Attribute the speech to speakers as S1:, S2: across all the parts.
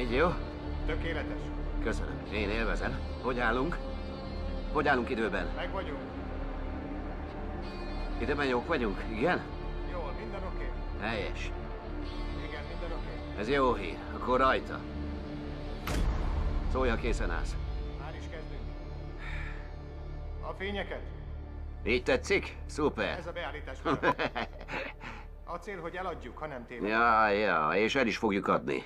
S1: Így jó?
S2: Tökéletes.
S1: Köszönöm. Én élvezem. Hogy állunk? Hogy állunk időben?
S2: Meg vagyunk.
S1: Időben jók vagyunk, igen?
S2: Jól, minden oké?
S1: Helyes.
S2: Igen, minden oké.
S1: Ez jó hír. Akkor rajta. Szólj, ha készen állsz.
S2: Már is kezdünk. A fényeket?
S1: Így tetszik? Szuper.
S2: Ez a beállítás. A cél, hogy eladjuk, ha nem tévedünk.
S1: Ja, és el is fogjuk adni.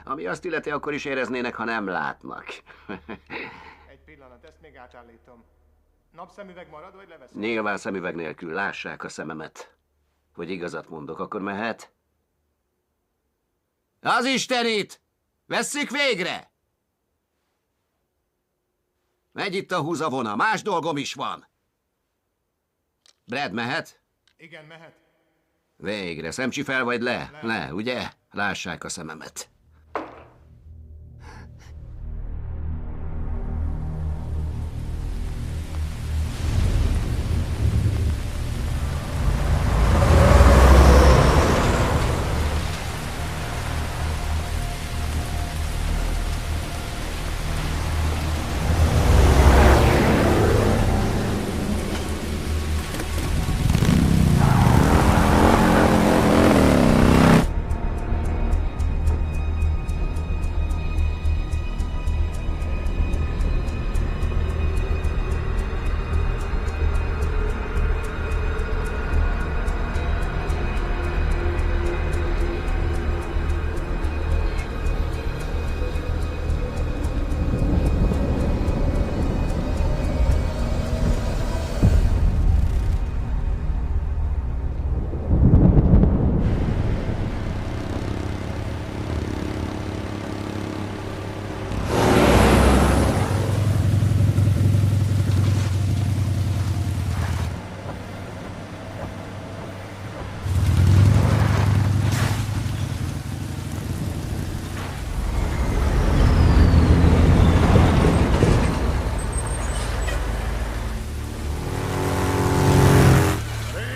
S1: Ami azt illeti, akkor is éreznének, ha nem látnak.
S2: Egy pillanat, ezt még átállítom. Napszemüveg marad, vagy leveszem?
S1: Nyilván szemüveg nélkül lássák a szememet. Hogy igazat mondok, akkor mehet? Az Istenit! Vesszük végre! Megy itt a húzavona, más dolgom is van. Brad, mehet?
S2: Igen, mehet.
S1: Végre, szemcsi fel vagy le? Le, ugye? Lássák a szememet.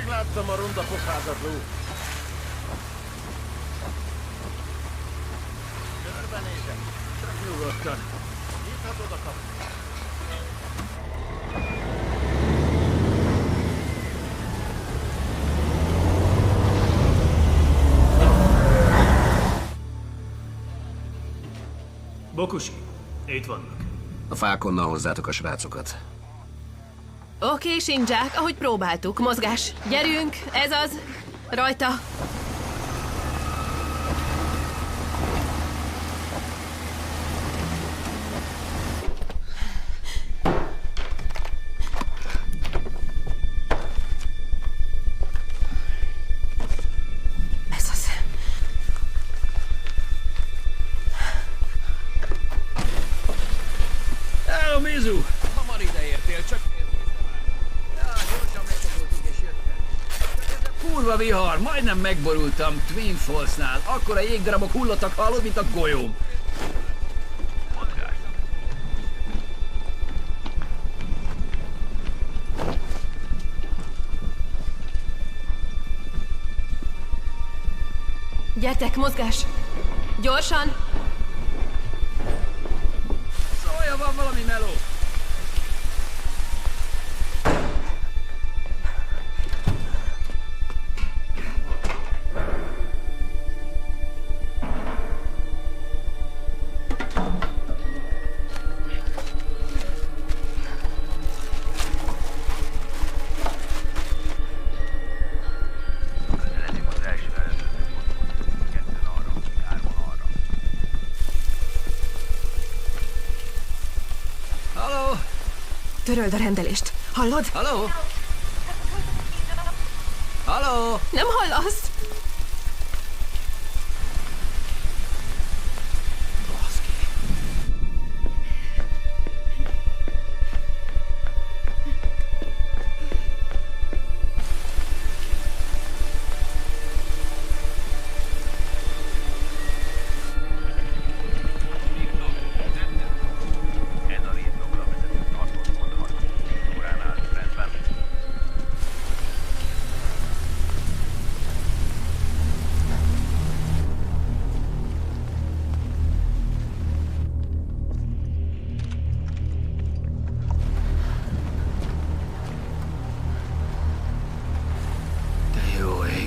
S3: Láttam a ronda fokházat, Lou. Körbenézek. Csak nyugodtan. Nyithatod a kaput.
S4: Bokusi, itt vannak.
S1: A fákonnal hozzátok a srácokat.
S5: Oké, Sindzsák, ahogy próbáltuk. Mozgás. Gyerünk, ez az. Rajta. Ez az.
S4: Hello, Mizu! Hamar ideértél, csak... Kurva vihar, majdnem megborultam Twin Fallsnál. Akkora jégdarabok hullottak, hallod, mint a golyóm.
S5: Gyertek, mozgás. Gyorsan.
S4: Szólja, van valami meló.
S5: Töröld a rendelést. Hallod?
S4: Halló? Halló?
S5: Nem hallasz?
S4: Baszki.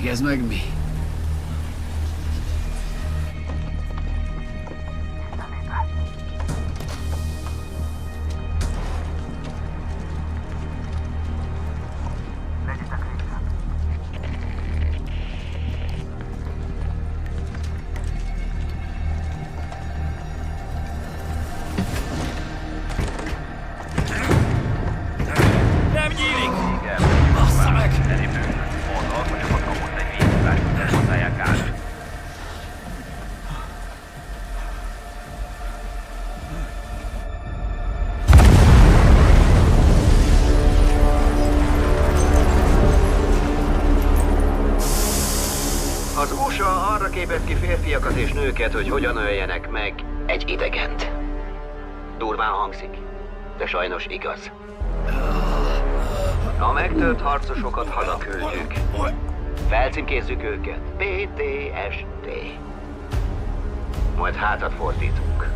S4: Végezd meg mi?
S6: Nem nyílik!
S4: Bassza meg!
S6: Mondod, hogy a hatalmot egy vízhívásra használják át.
S1: Az USA arra képez ki férfiakat és nőket, hogy hogyan öljenek meg egy idegent. Durván hangzik, de sajnos igaz. A megtölt harcosokat hazaküldjük. Felcímkézzük őket. PTSD. Majd hátat fordítunk.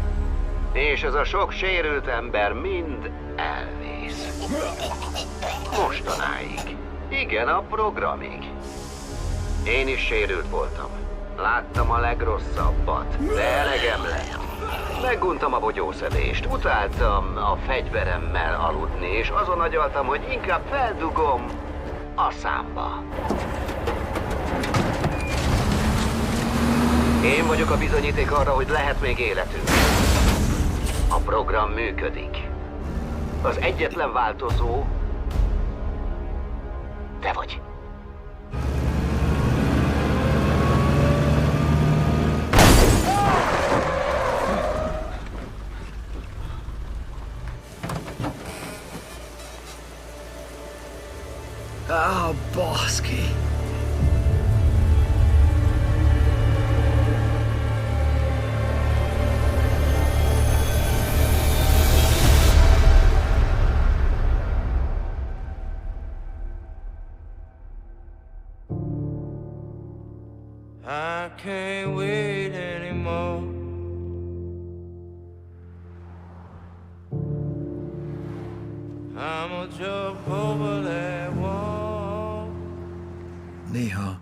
S1: És ez a sok sérült ember mind elvész. Mostanáig. Igen, a programig. Én is sérült voltam. Láttam a legrosszabbat, de elegem lett. Meguntam a bogyószedést, utáltam a fegyveremmel aludni, és azon agyaltam, hogy inkább feldugom a számba. Én vagyok a bizonyíték arra, hogy lehet még életünk. A program működik. Az egyetlen változó te vagy.
S4: Baszki!
S7: I can't wait anymore. I'm a jump over that wall.
S3: Néha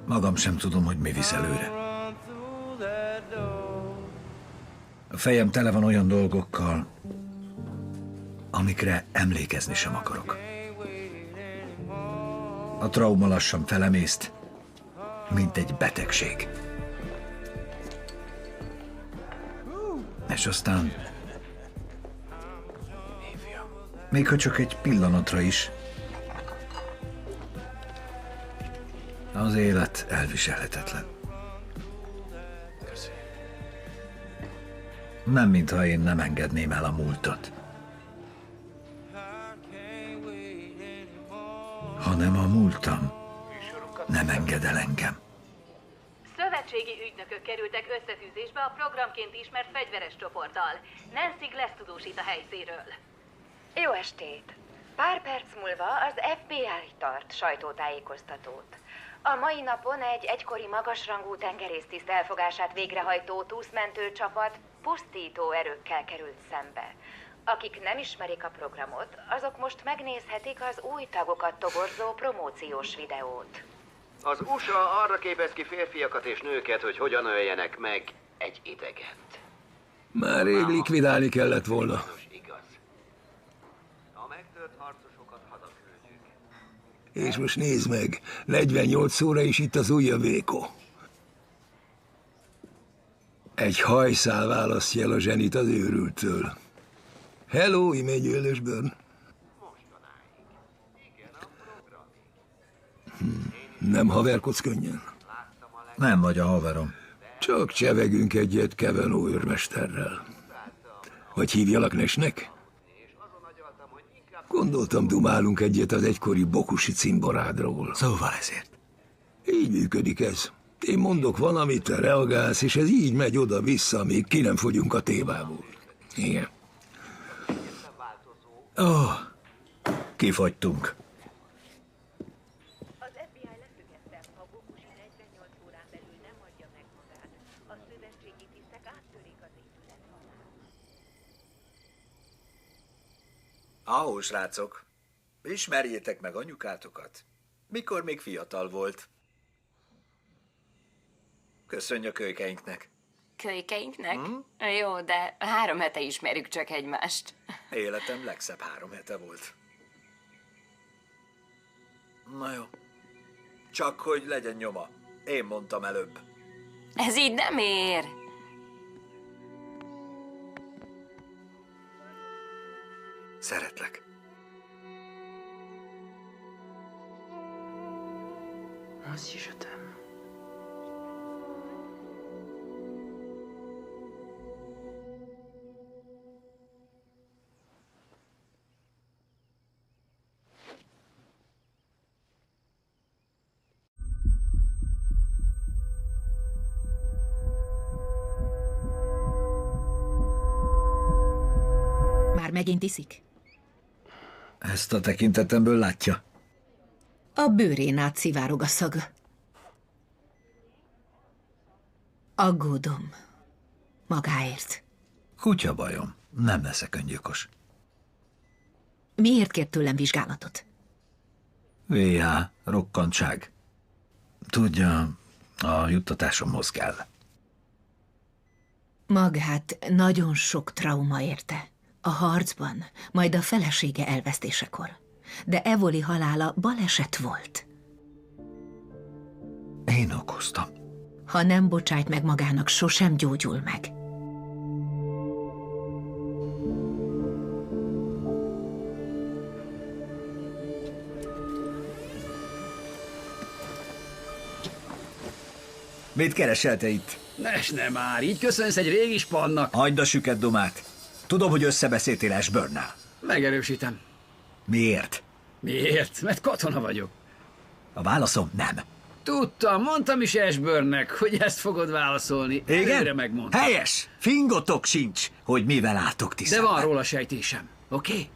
S3: magam sem tudom, hogy mi visz előre.
S7: Run through that door.
S3: A fejem tele van olyan dolgokkal, amikre emlékezni sem akarok. A trauma lassan felemészt, mint egy betegség. És aztán, még ha csak egy pillanatra is, az élet elviselhetetlen. Nem, mintha én nem engedném el a múltat, hanem a múltam nem enged el engem.
S8: Szövetségi ügynökök kerültek összetűzésbe a programként ismert fegyveres csoporttal. Nancy Glass tudósít a helyszínről.
S9: Jó estét! Pár perc múlva az FBI tart sajtótájékoztatót. A mai napon egy egykori magasrangú tengerésztiszt elfogását végrehajtó túszmentő csapat pusztító erőkkel került szembe. Akik nem ismerik a programot, azok most megnézhetik az új tagokat toborzó promóciós videót.
S1: Az USA arra képez ki férfiakat és nőket, hogy hogyan öljenek meg egy idegent.
S3: Már rég likvidálni kellett volna.
S1: Sajnos igaz. A megtört harcosokat hazaküldjük.
S3: És most nézd meg, 48 óra is itt az újabb véko. Egy hajszál választja el a zsenit az őrültől. Hello, Emmanuel Ashburn. Nem haverkodsz könnyen? Nem vagy a haverom. Csak csevegünk egyet Kevin őrmesterrel. Vagy hívjalak Nesnek? Gondoltam, dumálunk egyet az egykori bokusi cimborádról. Szóval ezért. Így működik ez. Én mondok valamit, te reagálsz, és ez így megy oda-vissza, amíg ki nem fogyunk a témából. Igen. Kifogytunk.
S9: Az FBI leszögezte, ha Bokusi 48 órán belül nem adja meg magát, a szövetségi tisztek áttörik az épület falát.
S3: Ahó, srácok, ismerjétek meg anyukátokat,
S10: Mikor még fiatal volt. Köszönj a kölykeinknek.
S9: Kölykeinknek? Jó, de 3 hete ismerjük csak egymást.
S10: Életem legszebb 3 hete volt. Na jó. Csak hogy legyen nyoma. Én mondtam előbb.
S9: Ez így nem ér.
S10: Szeretlek.
S9: Aussi je t'aime.
S5: Már megint iszik?
S10: Ezt a tekintetemből látja.
S5: A bőrén át szivárog a szaga. Aggódom. Magáért.
S10: Kutya bajom. Nem leszek öngyilkos.
S5: Miért kért tőlem vizsgálatot?
S10: VH, rokkantság. Tudja, a juttatásomhoz kell.
S5: Magát nagyon sok trauma érte. A harcban, majd a felesége elvesztésekor. De Evoli halála baleset volt.
S10: Én okoztam.
S5: Ha nem bocsájt meg magának, sosem gyógyul meg.
S10: Mit keresel te itt?
S4: Ne már, így köszönsz egy régi spannak.
S10: Hagyd a süket domát. Tudom, hogy összebeszéltél Ashburnnel.
S4: Megerősítem.
S10: Miért?
S4: Miért? Mert katona vagyok.
S10: A válaszom nem.
S4: Tudtam, mondtam is Ashburnnek, hogy ezt fogod válaszolni.
S10: Igen?
S4: Előre megmondtam.
S10: Helyes! Fingotok sincs, hogy mivel álltok ti
S4: De
S10: szemben.
S4: van róla sejtésem, oké?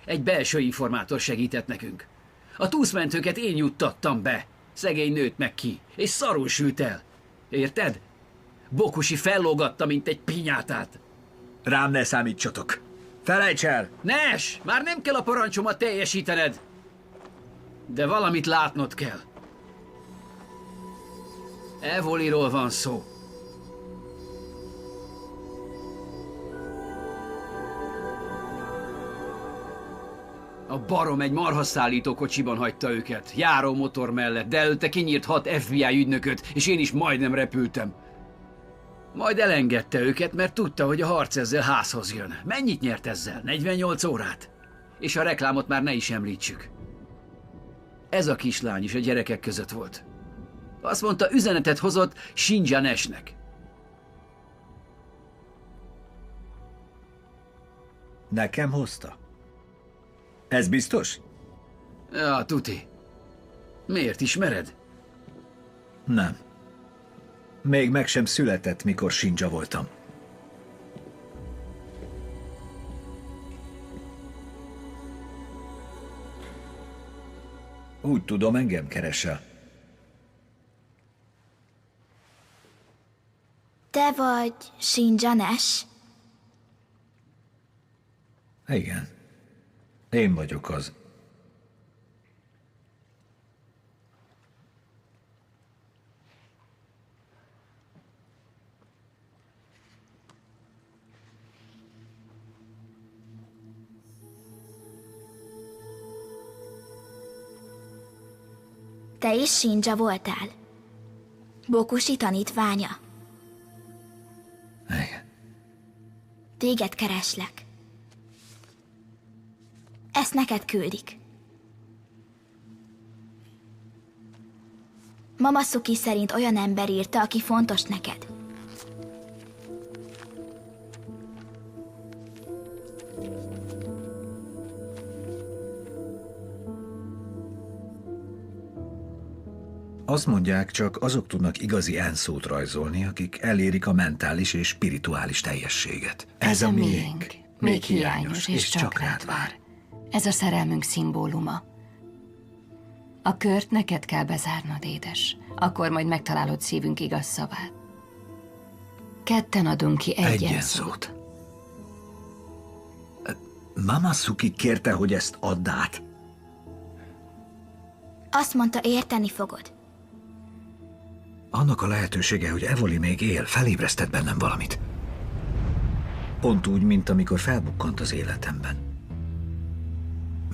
S4: Egy belső informátor segített nekünk. A túszmentőket én juttattam be. Szegény nőtt meg ki, és szarul sült el. Érted? Bokusi fellógatta, mint egy pinyátát.
S10: Rám ne számítsatok. Felejts el!
S4: Nes! Már nem kell a parancsomat teljesítened. De valamit látnod kell. Evoliról van szó. A barom egy marhaszállító kocsiban hagyta őket, járó motor mellett, de előtte kinyírt 6 FBI ügynököt, és én is majdnem repültem. Majd elengedte őket, mert tudta, hogy a harc ezzel házhoz jön. Mennyit nyert ezzel? 48 órát? És a reklámot már ne is említsük. Ez a kislány is a gyerekek között volt. Azt mondta, üzenetet hozott Shinja Nashnek.
S10: Nekem hozta? Ez biztos?
S4: Ja, tuti. Miért ismered?
S10: Nem. Még meg sem született, mikor Shinja voltam. Úgy tudom, engem keresel.
S11: Te vagy Shinja Nash?
S10: Igen. Én vagyok az.
S11: Te is Shinja voltál? Bokushi tanítványa?
S10: Igen.
S11: Téged kereslek. Ezt neked küldik. Mamasuki szerint olyan ember írta, aki fontos neked.
S10: Azt mondják, csak azok tudnak igazi enszót rajzolni, akik elérik a mentális és spirituális teljességet.
S9: Ez a miénk. Még hiányos, és csak rád vár. Ez a szerelmünk szimbóluma. A kört neked kell bezárnod, édes. Akkor majd megtalálod szívünk igaz szavát. Ketten adunk ki egy enszót.
S10: Mamasuki kérte, hogy ezt add át.
S11: Azt mondta, érteni fogod.
S10: Annak a lehetősége, hogy Evoli még él, felébresztett bennem valamit. Pont úgy, mint amikor felbukkant az életemben.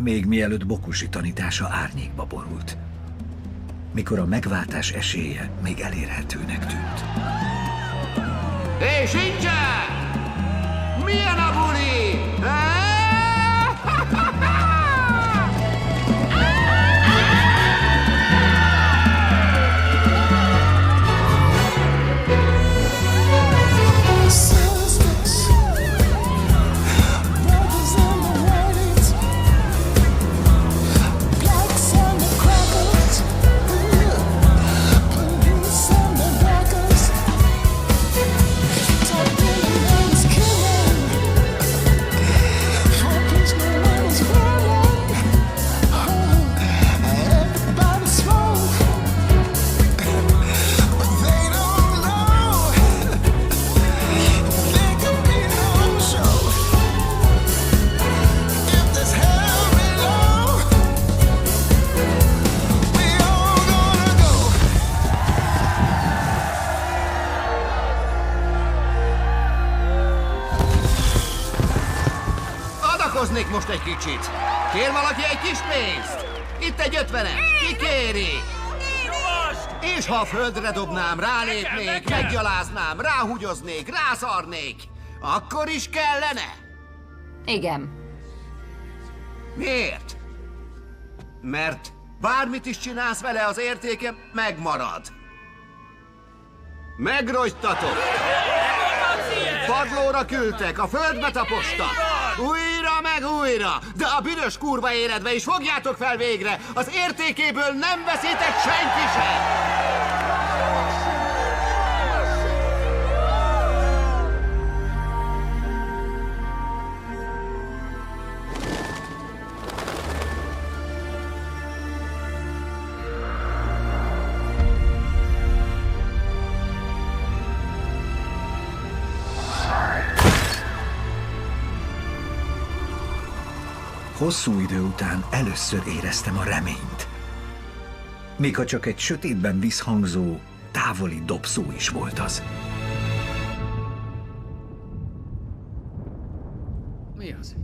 S10: Még mielőtt Bokusi tanítása árnyékba borult. Mikor a megváltás esélye még elérhetőnek tűnt.
S1: Hé, Sincsen! Milyen a buli? Adakoznék most egy kicsit. Kér valaki egy kis pénzt? Itt egy 50-es. Ki kéri? És ha a földre dobnám, rálépnék, meggyaláznám, ráhúgyoznék, rászarnék, akkor is kellene?
S9: Igen.
S1: Miért? Mert bármit is csinálsz vele, az értéke megmarad. Megrogytatok! Padlóra küldtek, a földbe tapostak. Újra meg újra, de a büdös kurva életbe is fogjátok fel végre, az értékéből nem veszitek senki sem!
S10: Hosszú idő után először éreztem a reményt. Még ha csak egy sötétben visszhangzó, távoli dobszó is volt az.
S4: Mi az?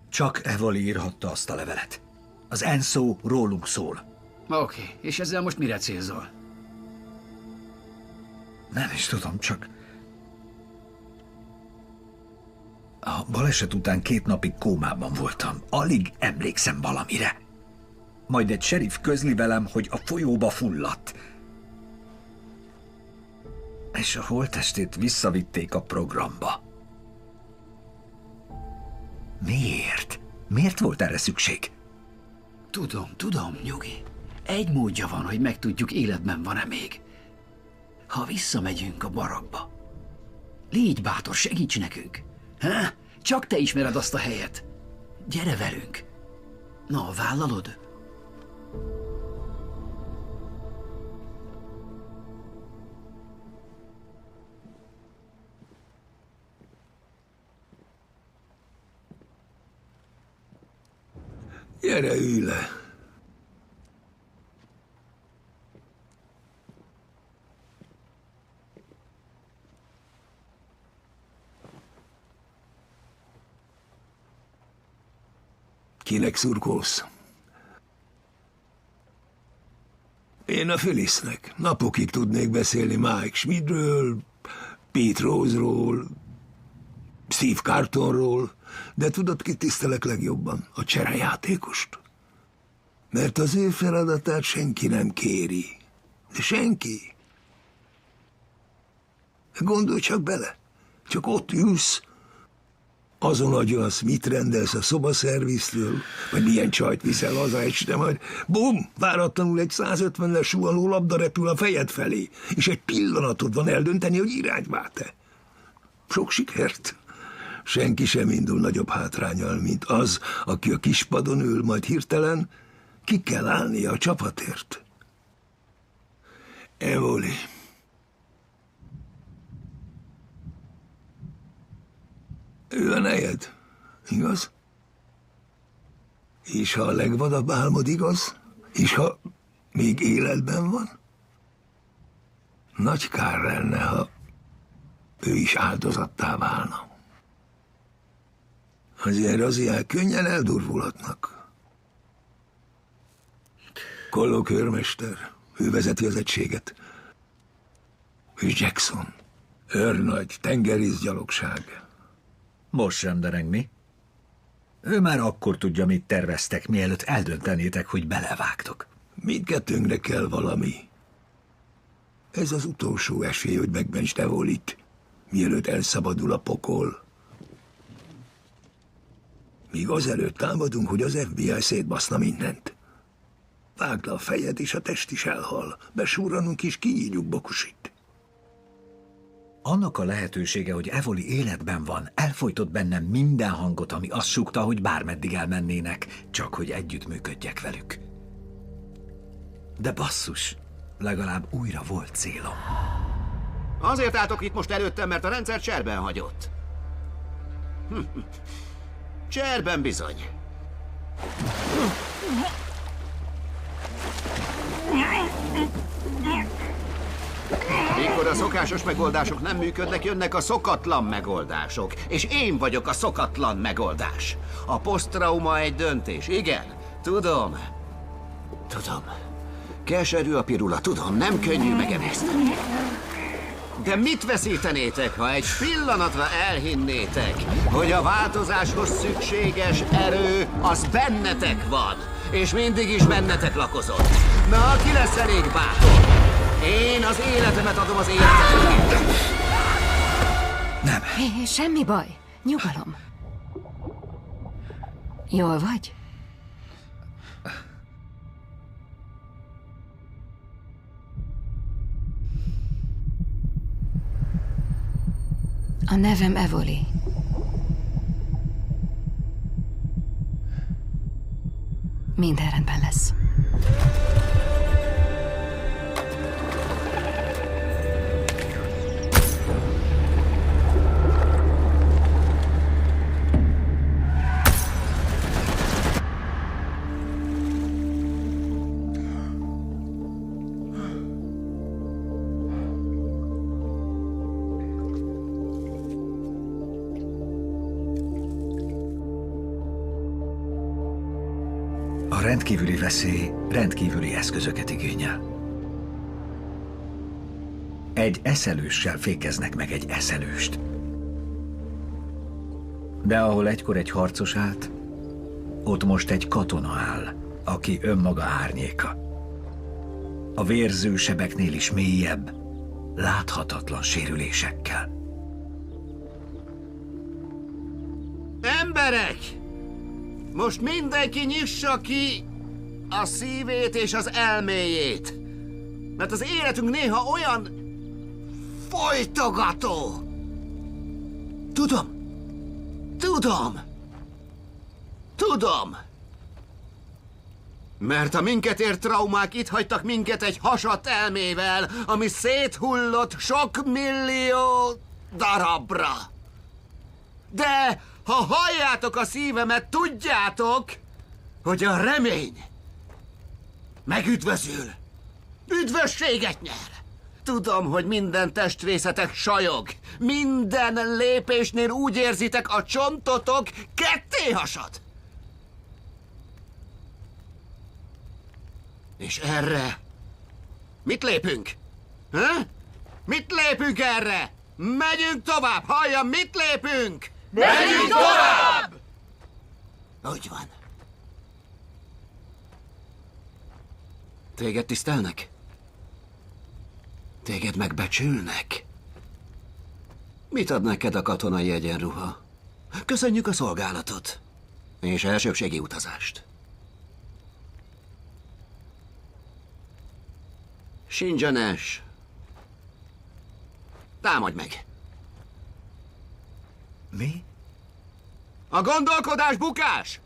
S10: Csak Evoli írhatta azt a levelet. Az Enso rólunk szól.
S4: Oké, és ezzel most mire célzol?
S10: Nem is tudom, csak... A baleset után 2 napig kómában voltam. Alig emlékszem valamire. Majd egy sheriff közli velem, hogy a folyóba fulladt. És a holttestét visszavitték a programba. Miért? Miért volt erre szükség?
S4: Tudom, nyugi. Egy módja van, hogy megtudjuk, életben van-e még. Ha visszamegyünk a barakba. Légy bátor, segíts nekünk. Ha? Csak te ismered azt a helyet. Gyere velünk. Na, vállalod?
S3: Gyere, ülj le. Kinek szurkolsz? Én a Phyllisnek. Napokig tudnék beszélni Mike Schmidtről, Pete Rose-ról, Steve Cartonról, de tudod, kit tisztelek legjobban? A cserejátékost. Mert az ő feladatát senki nem kéri. De senki. Gondolj csak bele. Csak ott ülsz, azon agyalsz, mit rendelsz a szobaszerviztől, vagy milyen csajt viszel haza este, majd bum, váratlanul egy 150-es suhanó labda repül a fejed felé, és egy pillanatod van eldönteni, hogy irányt vált-e. Sok sikert! Senki sem indul nagyobb hátránnyal, mint az, aki a kispadon ül, majd hirtelen ki kell állnia a csapatért. Evoli. Ő a nejed, igaz? És ha a legvadabb álmod igaz? És ha még életben van? Nagy kár lenne, ha ő is áldozattá válna. Azért raziák könnyen eldurvulhatnak. Kolló őrmester, ő vezeti az egységet. És Jackson, őrnagy, tengerészgyalogság.
S10: Most sem dereng, mi? Ő már akkor tudja, mit terveztek, mielőtt eldöntenétek, hogy belevágtok.
S3: Mindkettőnkre kell valami. Ez az utolsó esély, hogy megmentsd Evolit, mielőtt elszabadul a pokol. Míg azelőtt támadunk, hogy az FBI szétbaszna mindent. Vágd le a fejed, és a test is elhal. Besúrranunk és kinyírjuk Bokusit.
S10: Annak a lehetősége, hogy Evoli életben van, elfojtott bennem minden hangot, ami azt súgta, hogy bármeddig elmennének, csak hogy együttműködjek velük. De basszus, legalább újra volt célom.
S1: Azért álltok itt most előttem, mert a rendszer cserben hagyott. Cserben bizony. Mikor a szokásos megoldások nem működnek, jönnek a szokatlan megoldások. És én vagyok a szokatlan megoldás. A posztrauma egy döntés. Igen, tudom. Keserű a pirula, tudom, nem könnyű megemészteni. De mit veszítenétek, ha egy pillanatra elhinnétek, hogy a változáshoz szükséges erő az bennetek van, és mindig is bennetek lakozott? Na, ki lesz elég bátor? Én az életemet adom az életetekért.
S10: Nem.
S9: Hé, semmi baj. Nyugalom. Jól vagy? A nevem Evoli. Minden rendben lesz.
S10: A rendkívüli veszély rendkívüli eszközöket igényel. Egy eszelőssel fékeznek meg egy eszelőst. De ahol egykor egy harcos állt, ott most egy katona áll, aki önmaga árnyéka. A vérző sebeknél is mélyebb, láthatatlan sérülésekkel.
S1: Emberek! Most mindenki nyissa ki a szívét és az elméjét. Mert az életünk néha olyan folytogató. Tudom. Mert a minket ért traumák itt hagytak minket egy hasadt elmével, ami széthullott sok millió darabra. De ha halljátok a szívemet, tudjátok, hogy a remény megüdvözül, üdvösséget nyer. Tudom, hogy minden testrészetek sajog. Minden lépésnél úgy érzitek, a csontotok ketté hasad. És erre mit lépünk? Ha? Mit lépünk erre? Megyünk tovább! Halljam, mit lépünk?
S7: Megyünk tovább!
S1: Úgy van. Téged tisztelnek? Téged megbecsülnek? Mit ad neked a katonai egyenruha? Köszönjük a szolgálatot. És elsőbségi utazást. Sinjanes. Támadj meg!
S10: Mi?
S1: A gondolkodás bukás!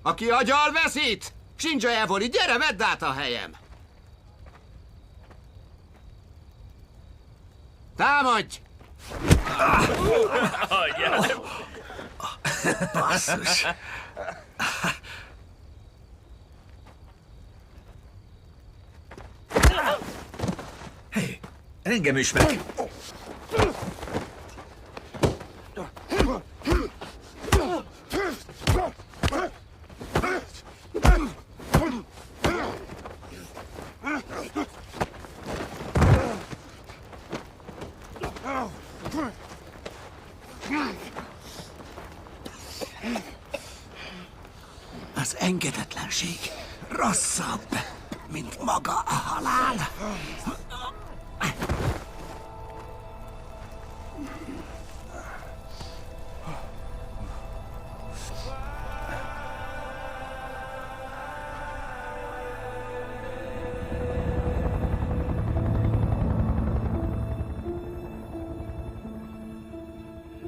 S1: Aki agyal veszít! Shinja Evoli, gyere, vedd át a helyem! Támadj!
S10: Basszus! Engem is meg!
S3: Az engedetlenség rosszabb, mint maga a halál.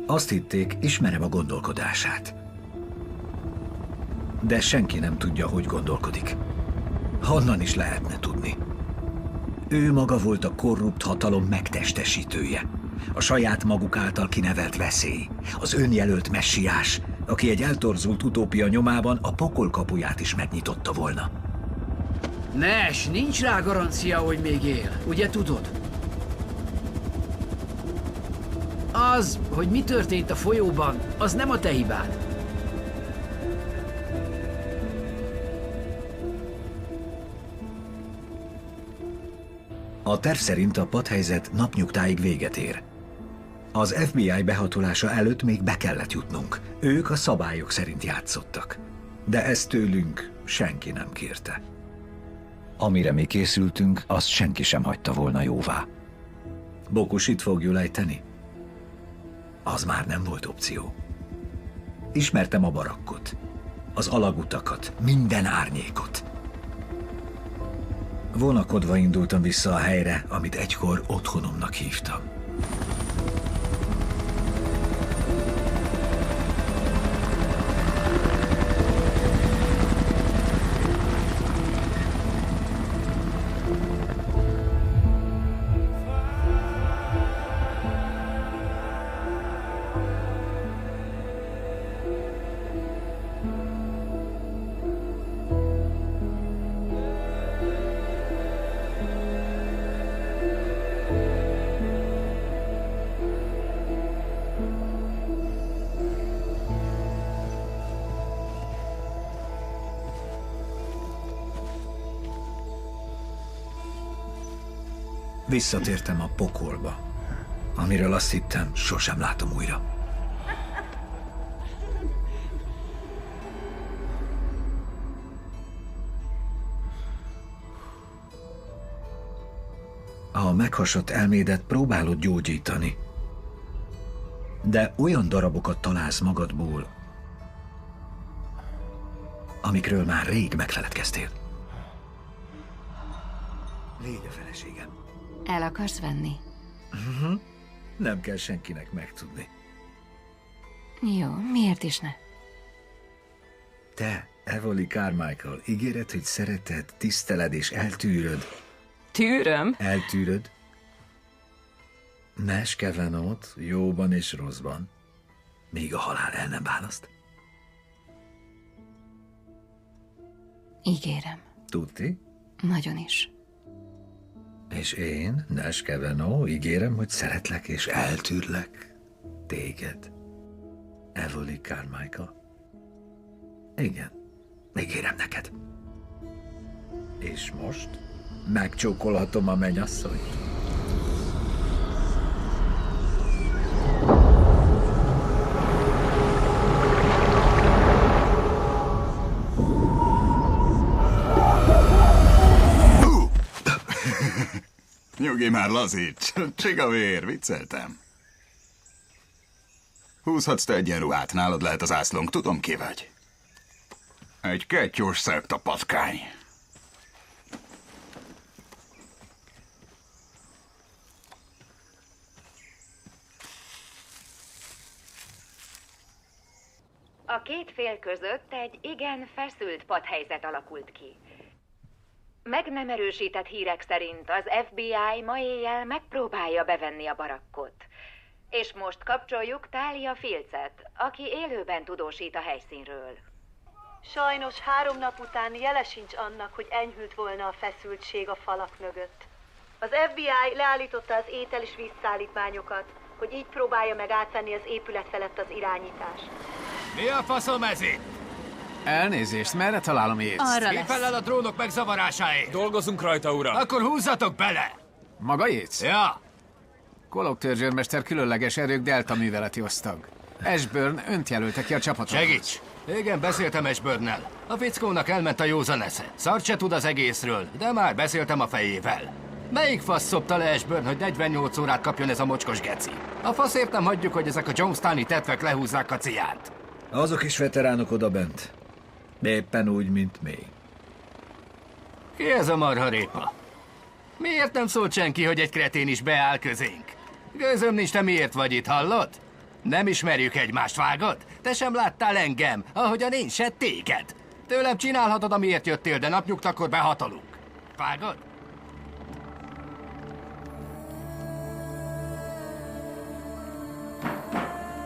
S10: Azt hitték, ismerem a gondolkodását. De senki nem tudja, hogy gondolkodik. Honnan is lehetne tudni? Ő maga volt a korrupt hatalom megtestesítője. A saját maguk által kinevelt veszély. Az önjelölt messiás, aki egy eltorzult utópia nyomában a pokol kapuját is megnyitotta volna.
S4: Nash, nincs rá garancia, hogy még él. Ugye tudod? Az, hogy mi történt a folyóban, az nem a te hibád.
S10: A terv szerint a padhelyzet napnyugtáig véget ér. Az FBI behatolása előtt még be kellett jutnunk. Ők a szabályok szerint játszottak. De ezt tőlünk senki nem kérte. Amire mi készültünk, azt senki sem hagyta volna jóvá. Bokusit fogjuk ejteni? Az már nem volt opció. Ismertem a barakkot, az alagutakat, minden árnyékot. Vonakodva indultam vissza a helyre, amit egykor otthonomnak hívtam. Visszatértem a pokolba, amiről azt hittem, sosem látom újra. A meghasadt elmédet próbálod gyógyítani, de olyan darabokat találsz magadból, amikről már rég megfeledkeztél. Légy a feleségem.
S9: El akarsz venni?
S10: Nem kell senkinek megtudni.
S9: Jó, miért is ne?
S10: Te, Evoli Carmichael, ígéred, hogy szereted, tiszteled és eltűröd.
S9: Tűröm?
S10: Eltűröd. Nash Kavanagh-t jóban és rosszban, míg a halál el nem választ.
S9: Ígérem.
S10: Tudti?
S9: Nagyon is.
S10: És én, Nash Kavanagh, ígérem, hogy szeretlek és eltűrlek téged. Evoli Carmichael. Igen, ígérem neked. És most megcsókolhatom a mennyasszonyt.
S12: Nyugi már, lazíts! Csig a vér, vicceltem. Húzhatsz te egyenruhát, nálad lehet az ászlónk, tudom ki vagy. Egy kettyós szekta patkány.
S9: A két fél között egy igen feszült padhelyzet alakult ki. Meg nem erősített hírek szerint az FBI ma éjjel megpróbálja bevenni a barakkot. És most kapcsoljuk Talia Filcet, aki élőben tudósít a helyszínről.
S8: Sajnos 3 nap után jele sincs annak, hogy enyhült volna a feszültség a falak mögött. Az FBI leállította az étel és vízszállítmányokat, hogy így próbálja meg átvenni az épület felett az irányítást.
S13: Mi a faszom ez itt?
S14: Elnézést, merre találom Yates?
S8: Arra
S13: Ki
S8: lesz.
S13: felel a drónok megzavarásáért?
S7: Dolgozunk rajta, uram.
S13: Akkor húzzatok bele!
S14: Maga Yates?
S13: Ja.
S14: Kolog törzsőrmester különleges erők Delta műveleti osztag. Ashburn önt jelölte ki a csapatot.
S13: Segíts! Igen, beszéltem Ashburnnel. A fickónak elment a józan esze. Szart se tud az egészről, de már beszéltem a fejével. Melyik fasz szopta le Ashburn, hogy 48 órát kapjon ez a mocskos geci? A faszért nem hagyjuk, hogy ezek a Jonestowni tetvek lehúzzák a ciát.
S10: Azok is veteránok odabent. Éppen úgy, mint mi.
S13: Ki ez a marharépa? Miért nem szólt senki, hogy egy kretén is beáll közénk? Gőzöm nincs, te miért vagy itt, hallod? Nem ismerjük egymást, vágod? Te sem láttál engem, ahogyan én se téged. Tőlem csinálhatod, amiért jöttél, de napnyugtakor behatolunk. Vágod?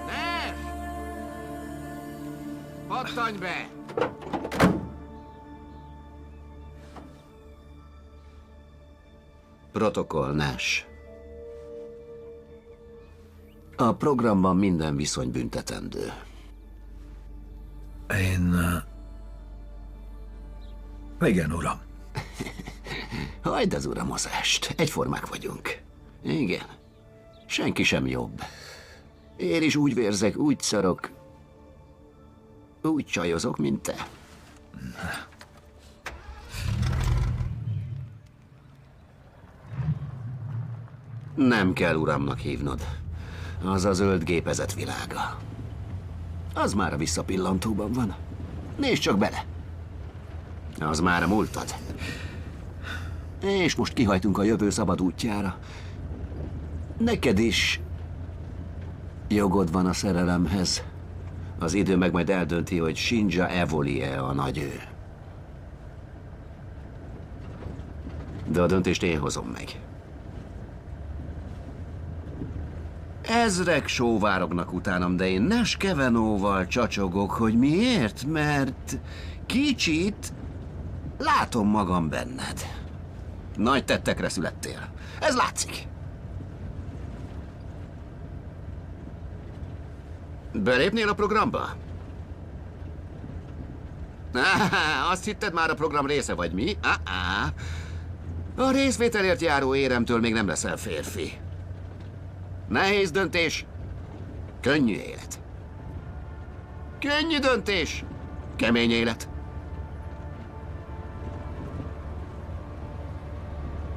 S1: Nash! Pattanj be! Protokoll, Nash. A programban minden viszony büntetendő.
S10: Igen, uram.
S1: Hagyd az uramozást. Egyformák vagyunk. Igen. Senki sem jobb. Én is úgy vérzek, úgy szarok, úgy csajozok, mint te. Nem kell uramnak hívnod. Az a zöld gépezet világa. Az már a visszapillantóban van. Nézd csak bele. Az már a múltad. És most kihajtunk a jövő szabad útjára. Neked is jogod van a szerelemhez. Az idő meg majd eldönti, hogy Shinja Evoli-e a nagy ő. De a döntést én hozom meg. Ezrek sóvárognak utánam, de én Nash Kavanaughval csacsogok, hogy miért? Mert kicsit látom magam benned. Nagy tettekre születtél. Ez látszik. Belépnél a programba? Azt hitted már a program része vagy mi? A részvételért járó éremtől még nem leszel férfi. Nehéz döntés, könnyű élet. Könnyű döntés, kemény élet.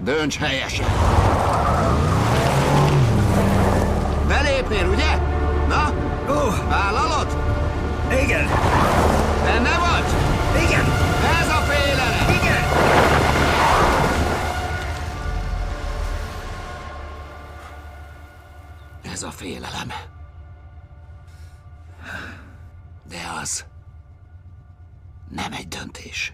S1: Dönts helyesen. Belépnél, ugye? Na? Vállalod?
S10: Igen.
S1: Benne vagy?
S10: Igen.
S1: Ez a félelem.
S10: Igen.
S1: Ez a félelem. De az nem egy döntés.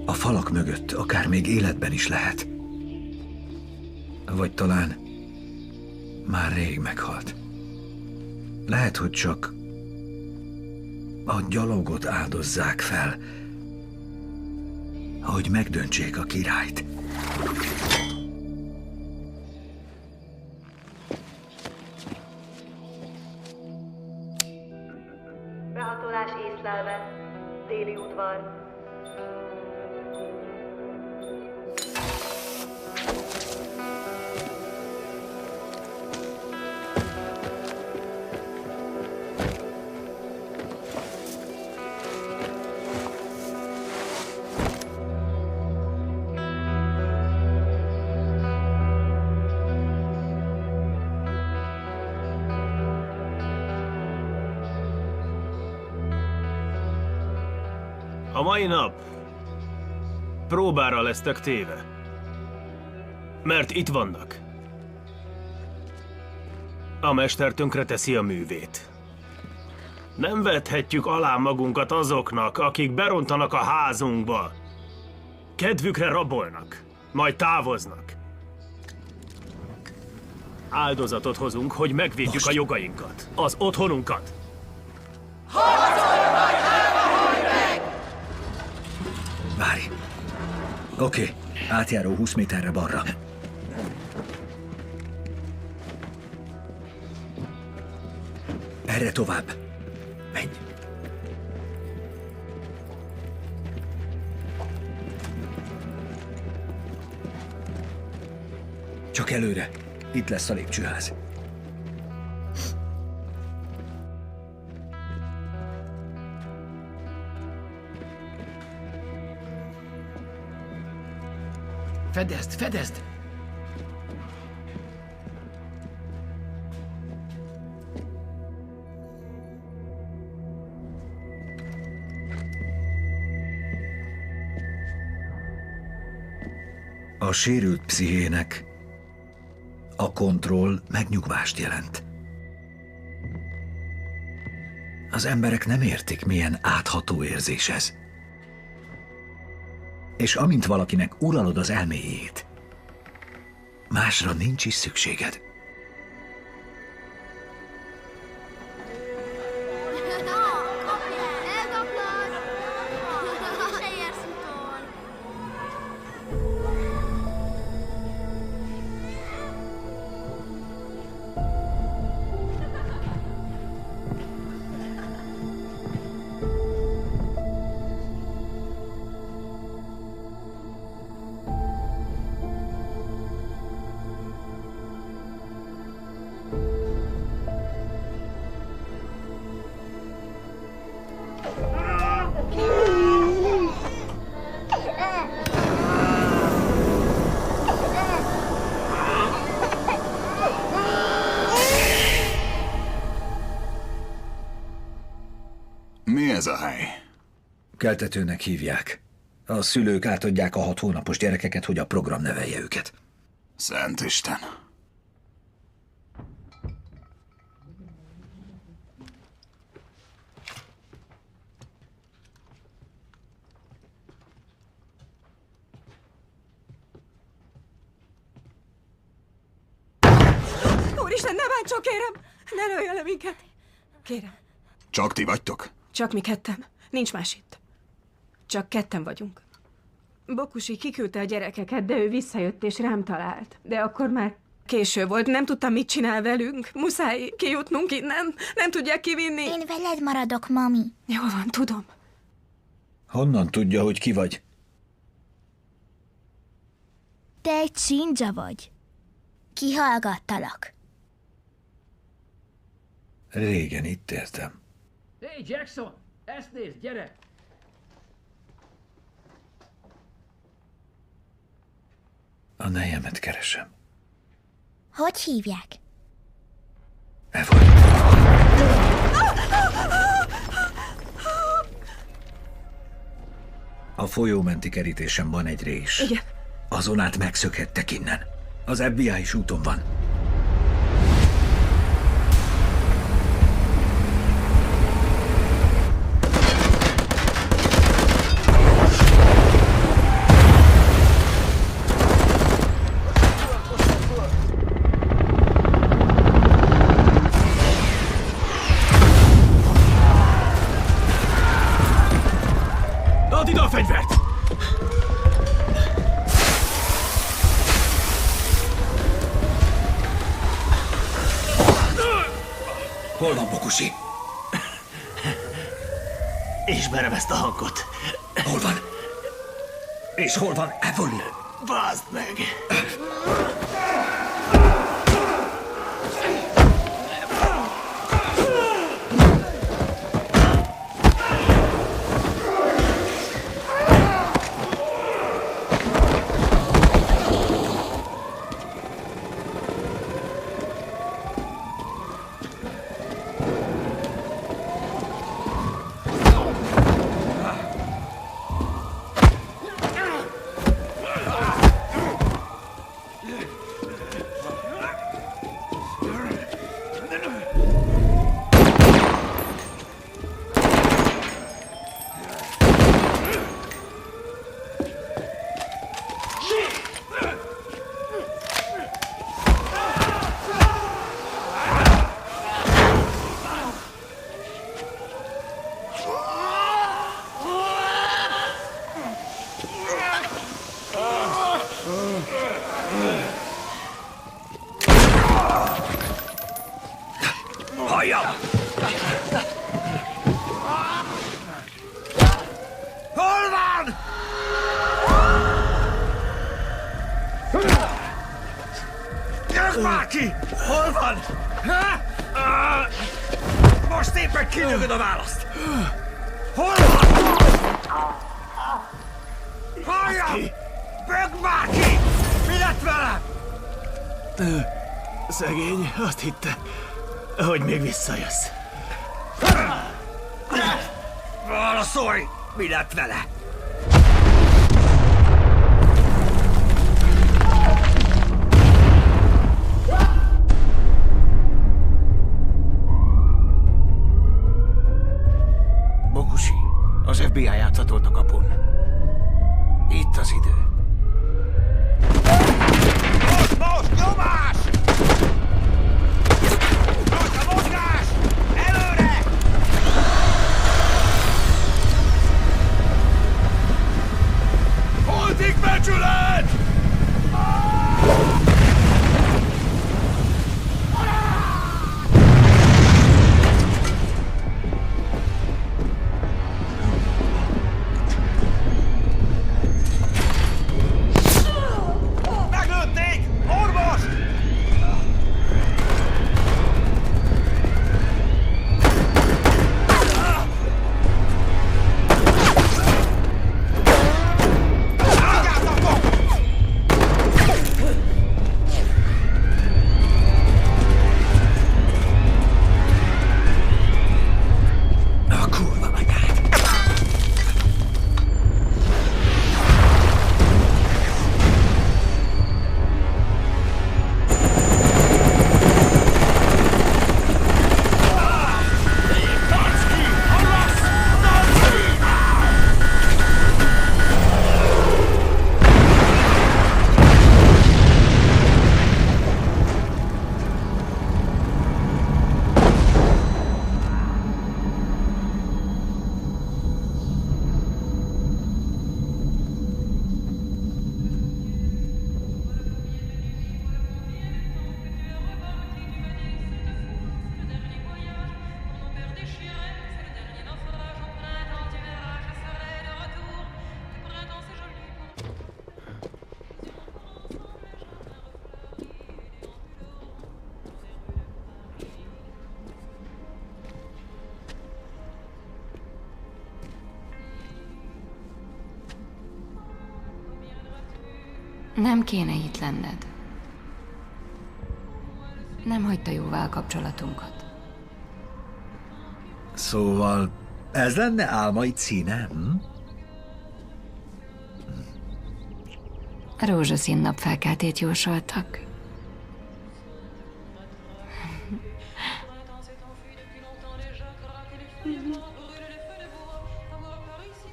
S10: A falak mögött akár még életben is lehet. Vagy talán már rég meghalt. Lehet, hogy csak a gyalogot áldozzák fel, hogy megdöntsék a királyt.
S8: Behatolás észlelve. Déli udvar.
S7: A mai nap
S15: Próbára lesztek téve. Mert itt vannak. A mester tönkreteszi a művét. Nem vethetjük alá magunkat azoknak, akik berontanak a házunkba. Kedvükre rabolnak, majd távoznak. Áldozatot hozunk, hogy megvédjük a jogainkat, az otthonunkat.
S10: Várj. Oké, átjáró 20 méterre balra. Erre tovább. Menj. Csak előre. Itt lesz a lépcsőház.
S4: Fedezd, fedezd!
S10: A sérült pszichének a kontroll megnyugvást jelent. Az emberek nem értik, milyen átható érzés ez. És amint valakinek uralod az elméjét, másra nincs is szükséged.
S12: Mi ez a hely?
S10: Keltetőnek hívják. A szülők átadják a 6 hónapos gyerekeket, hogy a program nevelje őket.
S12: Szent Isten!
S16: Úristen, ne bántson, kérem! Ne lőjön le minket! Kérem.
S12: Csak ti vagytok?
S16: Csak mi ketten. Nincs más itt. Csak ketten vagyunk. Bokusi kiküldte a gyerekeket, de ő visszajött és rám talált. De akkor már késő volt, nem tudtam, mit csinál velünk. Muszáj kijutnunk innen. Nem tudják kivinni.
S11: Én veled maradok, mami.
S16: Jól van, tudom.
S10: Honnan tudja, hogy ki vagy?
S11: Te egy csindzsa vagy. Kihallgattalak.
S10: Régen itt éltem.
S4: Hey Jackson, ezt nézd, gyere!
S10: A nejemet keresem.
S11: Hogy hívják?
S10: A folyómenti kerítésen van egy rés.
S16: Igen.
S10: Azon át megszökhettek innen. Az FBI is úton van.
S15: Add ide a fegyvert!
S10: Hol van Bokusi?
S15: Ismerem ezt a hangot.
S10: Hol van? És hol van Evoli?
S15: Baszd meg!
S10: halljam! Hol van? Gyere már ki! Hol van? Most éppen kinyögöd a választ! Hol van? Halljam! Bögd már ki! Mi lett vele?
S15: Szegény, azt hitte, hogy még visszajössz.
S10: Válaszolj! Mi lett vele?
S17: Bokusi, az FBI játszatolt a kapun. Itt az idő.
S6: Most, nyomás! Most a mozgás! Előre!
S10: Holtig becsület!
S6: Meglőtték! Orvos!
S10: A kurva anyád!
S9: Nem kéne itt lenned. Nem hagyta jóvá a kapcsolatunkat.
S10: Szóval, ez lenne álmai címe, hm?
S9: Rózsaszín napfelkeltét jósoltak.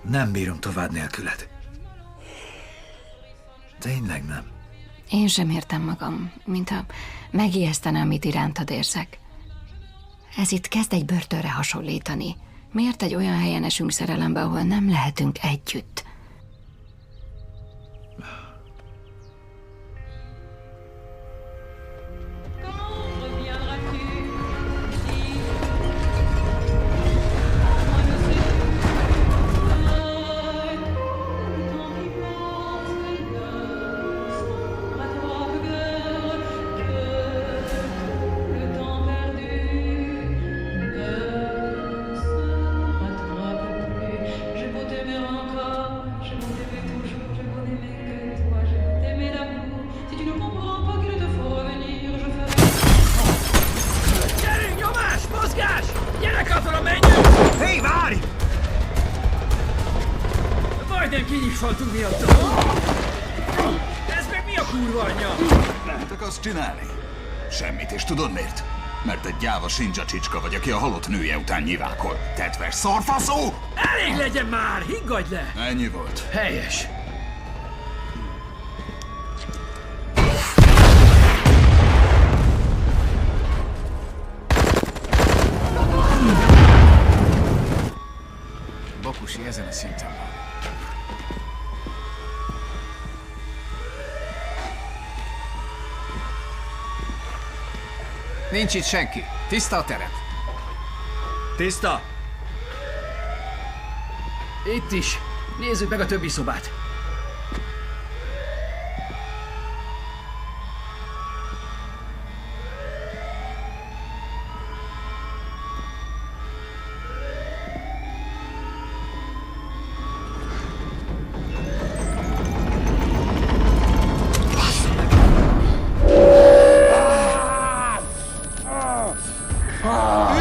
S10: Nem bírom tovább nélküled. Tényleg nem.
S9: Én sem értem magam, mintha megijesztene, amit irántad érzek. Ez itt kezd egy börtönre hasonlítani. Miért egy olyan helyen esünk szerelembe, ahol nem lehetünk együtt?
S4: Majdnem kinyitfaltunk miattam. Ez meg mi a kurva anyja?
S12: Nem akarsz csinálni? Semmit, és tudod miért? Mert egy gyáva Sinja csicska vagy, aki a halott nője után nyivákol. Tetves szarfaszó!
S4: Elég legyen már! Higgadj le!
S12: Ennyi volt.
S4: Helyes.
S14: Bokusi ezen a szinten van. Nincs itt senki. Tiszta a terep.
S10: Tiszta!
S4: Itt is. Nézzük meg a többi szobát.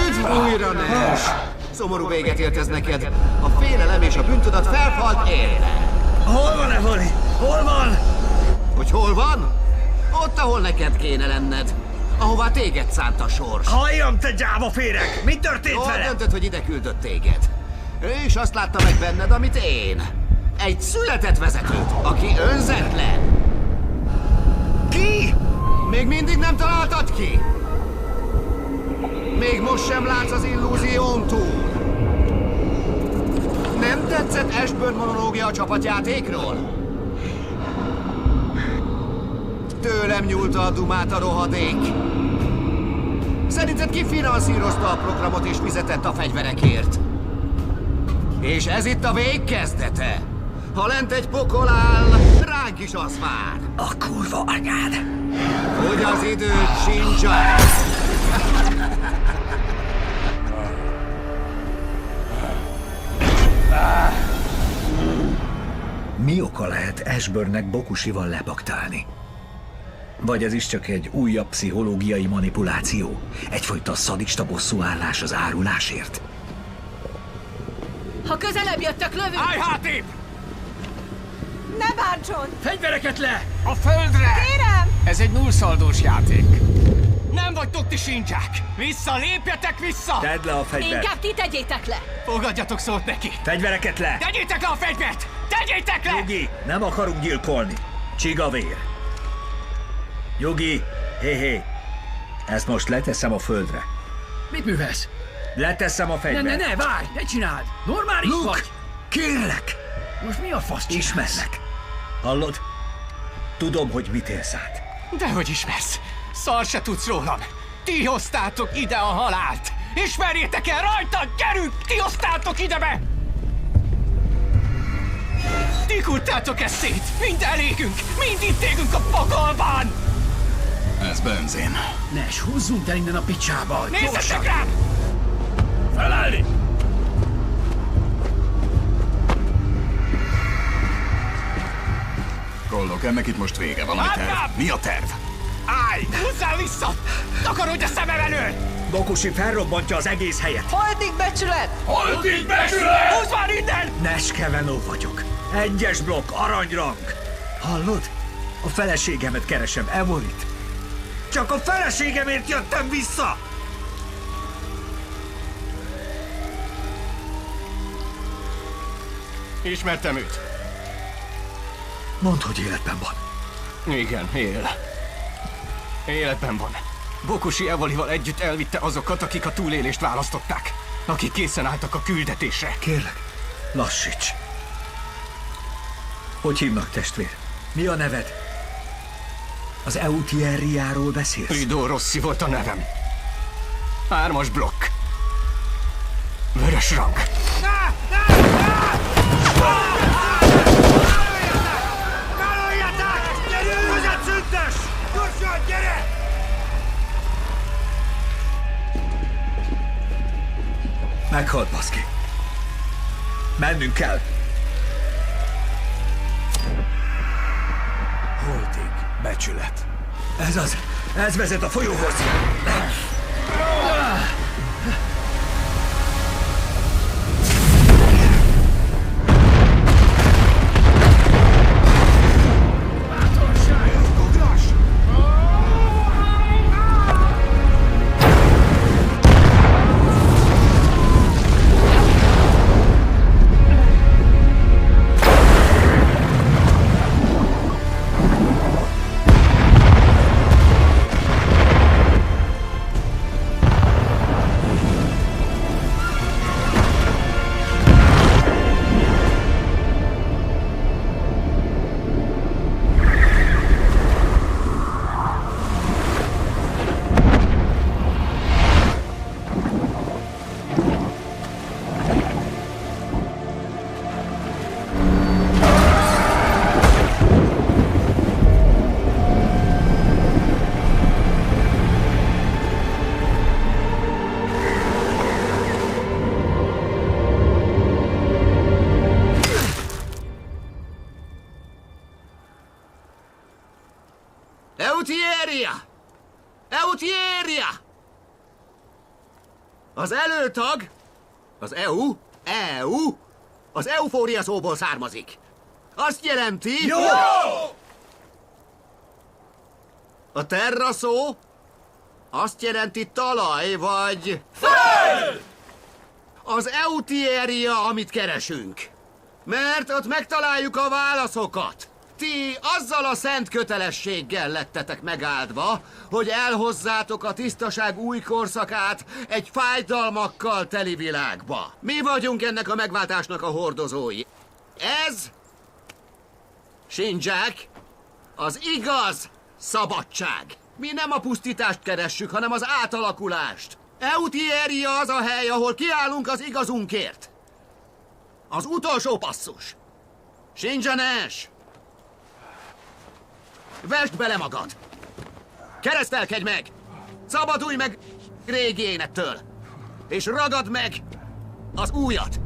S1: Üdv újra, Nash! Szomorú véget ért ez neked. A félelem és a bűntudat felfalt érre.
S10: Hol van Evoli? Hol van?
S1: Hogy hol van? Ott, ahol neked kéne lenned. Ahová téged szánt a sors.
S10: Halljam, te gyávaféreg! Mi történt
S1: Jól
S10: vele?
S1: döntött, hogy ide küldött téged. Ő is azt látta meg benned, amit én. Egy született vezetőt, aki önzetlen.
S10: Ki?
S1: Még mindig nem találtad ki? Még most sem látsz az illúzión túl. Nem tetszett Ashburn monológia a csapatjátékról? Tőlem nyúlta a dumát a rohadék. Szerinted ki finanszírozta a programot és fizetett a fegyverekért? És ez itt a végkezdete. Ha lent egy pokol áll, ránk is az vár.
S10: A kurva anyád!
S1: Hogy az időt sincsen.
S10: Mi oka lehet Ashburnnek Bokusival lepaktálni? Vagy ez is csak egy újabb pszichológiai manipuláció? Egyfajta szadista bosszúállás az árulásért?
S8: Ha közelebb jöttök, lövünk!
S13: Állj hátrébb!
S16: Ne bántson!
S4: Fegyvereket le!
S13: A földre!
S16: Kérem!
S14: Ez egy nullszaldós játék.
S13: Nem vagytok ti sincsák! Vissza, lépjetek vissza!
S10: Tedd le a fegyvert!
S8: Inkább ti tegyétek le!
S13: Fogadjatok szót neki!
S10: Fegyvereket le!
S13: Tegyétek le a fegyvert! Tegyétek le!
S10: Nyugi, nem akarunk gyilkolni. Csigavér. Nyugi, hé. Ezt most leteszem a földre.
S4: Mit művelsz?
S10: Leteszem a fegyvert.
S4: Ne, várj! Ne csináld! Normális
S10: Luke,
S4: vagy!
S10: kérlek!
S4: Most mi a fasz csinálsz?
S10: Ismerlek. Hallod? Tudom, hogy mit élsz át.
S13: Dehogy ismersz! Szar se tudsz rólam! Ti hoztátok ide a halált! Ismerjétek el rajta! Gyerünk! Ti hoztátok ide be! Ti kurtátok ezt szét! Mind elégünk! Mind itt égünk a pokolban!
S12: Ez benzin.
S4: Nes, húzzunk el innen a picsába!
S13: Nézzetek rám!
S15: Felállni!
S12: Kollok, ennek itt most vége. Valami terv. Mi a terv?
S13: Állj! Húzzál vissza! Takarodj a szemem elől!
S10: Bokusi felrobbantja az egész helyet.
S16: Holtig becsület!
S15: Holtig becsület!
S13: Húzz már innen!
S10: Nash Kavanagh vagyok. 1-es blokk, aranyrang. Hallod? A feleségemet keresem, Evolit. Csak a feleségemért jöttem vissza!
S13: Ismertem őt.
S10: Mondd, hogy életben van.
S13: Igen, él. Életben van. Bokusi Evolival együtt elvitte azokat, akik a túlélést választották. Akik készen álltak a küldetésre.
S10: Kérlek, lassíts. Hogy hívnak, testvér? Mi a neved? Az Eutierriáról beszélsz?
S13: Ridó Rossi volt a nevem. 3-as blokk. Vörös rang.
S10: Karoljatok! Gyerünk! Között szüntes! Gyorsan, gyere! Meghalt, baszki. Mennünk kell. Holtig becsület. Ez az. Ez vezet a folyóhoz.
S18: Az előtag, az EU, az eufória szóból származik. Azt jelenti...
S10: Jó!
S18: A terra szó azt jelenti talaj, vagy...
S10: Föld!
S18: Az eutieria, amit keresünk. Mert ott megtaláljuk a válaszokat. Ti azzal a szent kötelességgel lettetek megáldva, hogy elhozzátok a tisztaság új korszakát egy fájdalmakkal teli világba. Mi vagyunk ennek a megváltásnak a hordozói. Ez, Sindzsák, az igaz szabadság. Mi nem a pusztítást keressük, hanem az átalakulást. Eutieria az a hely, ahol kiállunk az igazunkért. Az utolsó passzus. Sindzsanes! Vesd bele magad! Keresztelkedj meg! Szabadulj meg régi énettől! És ragad meg az újat!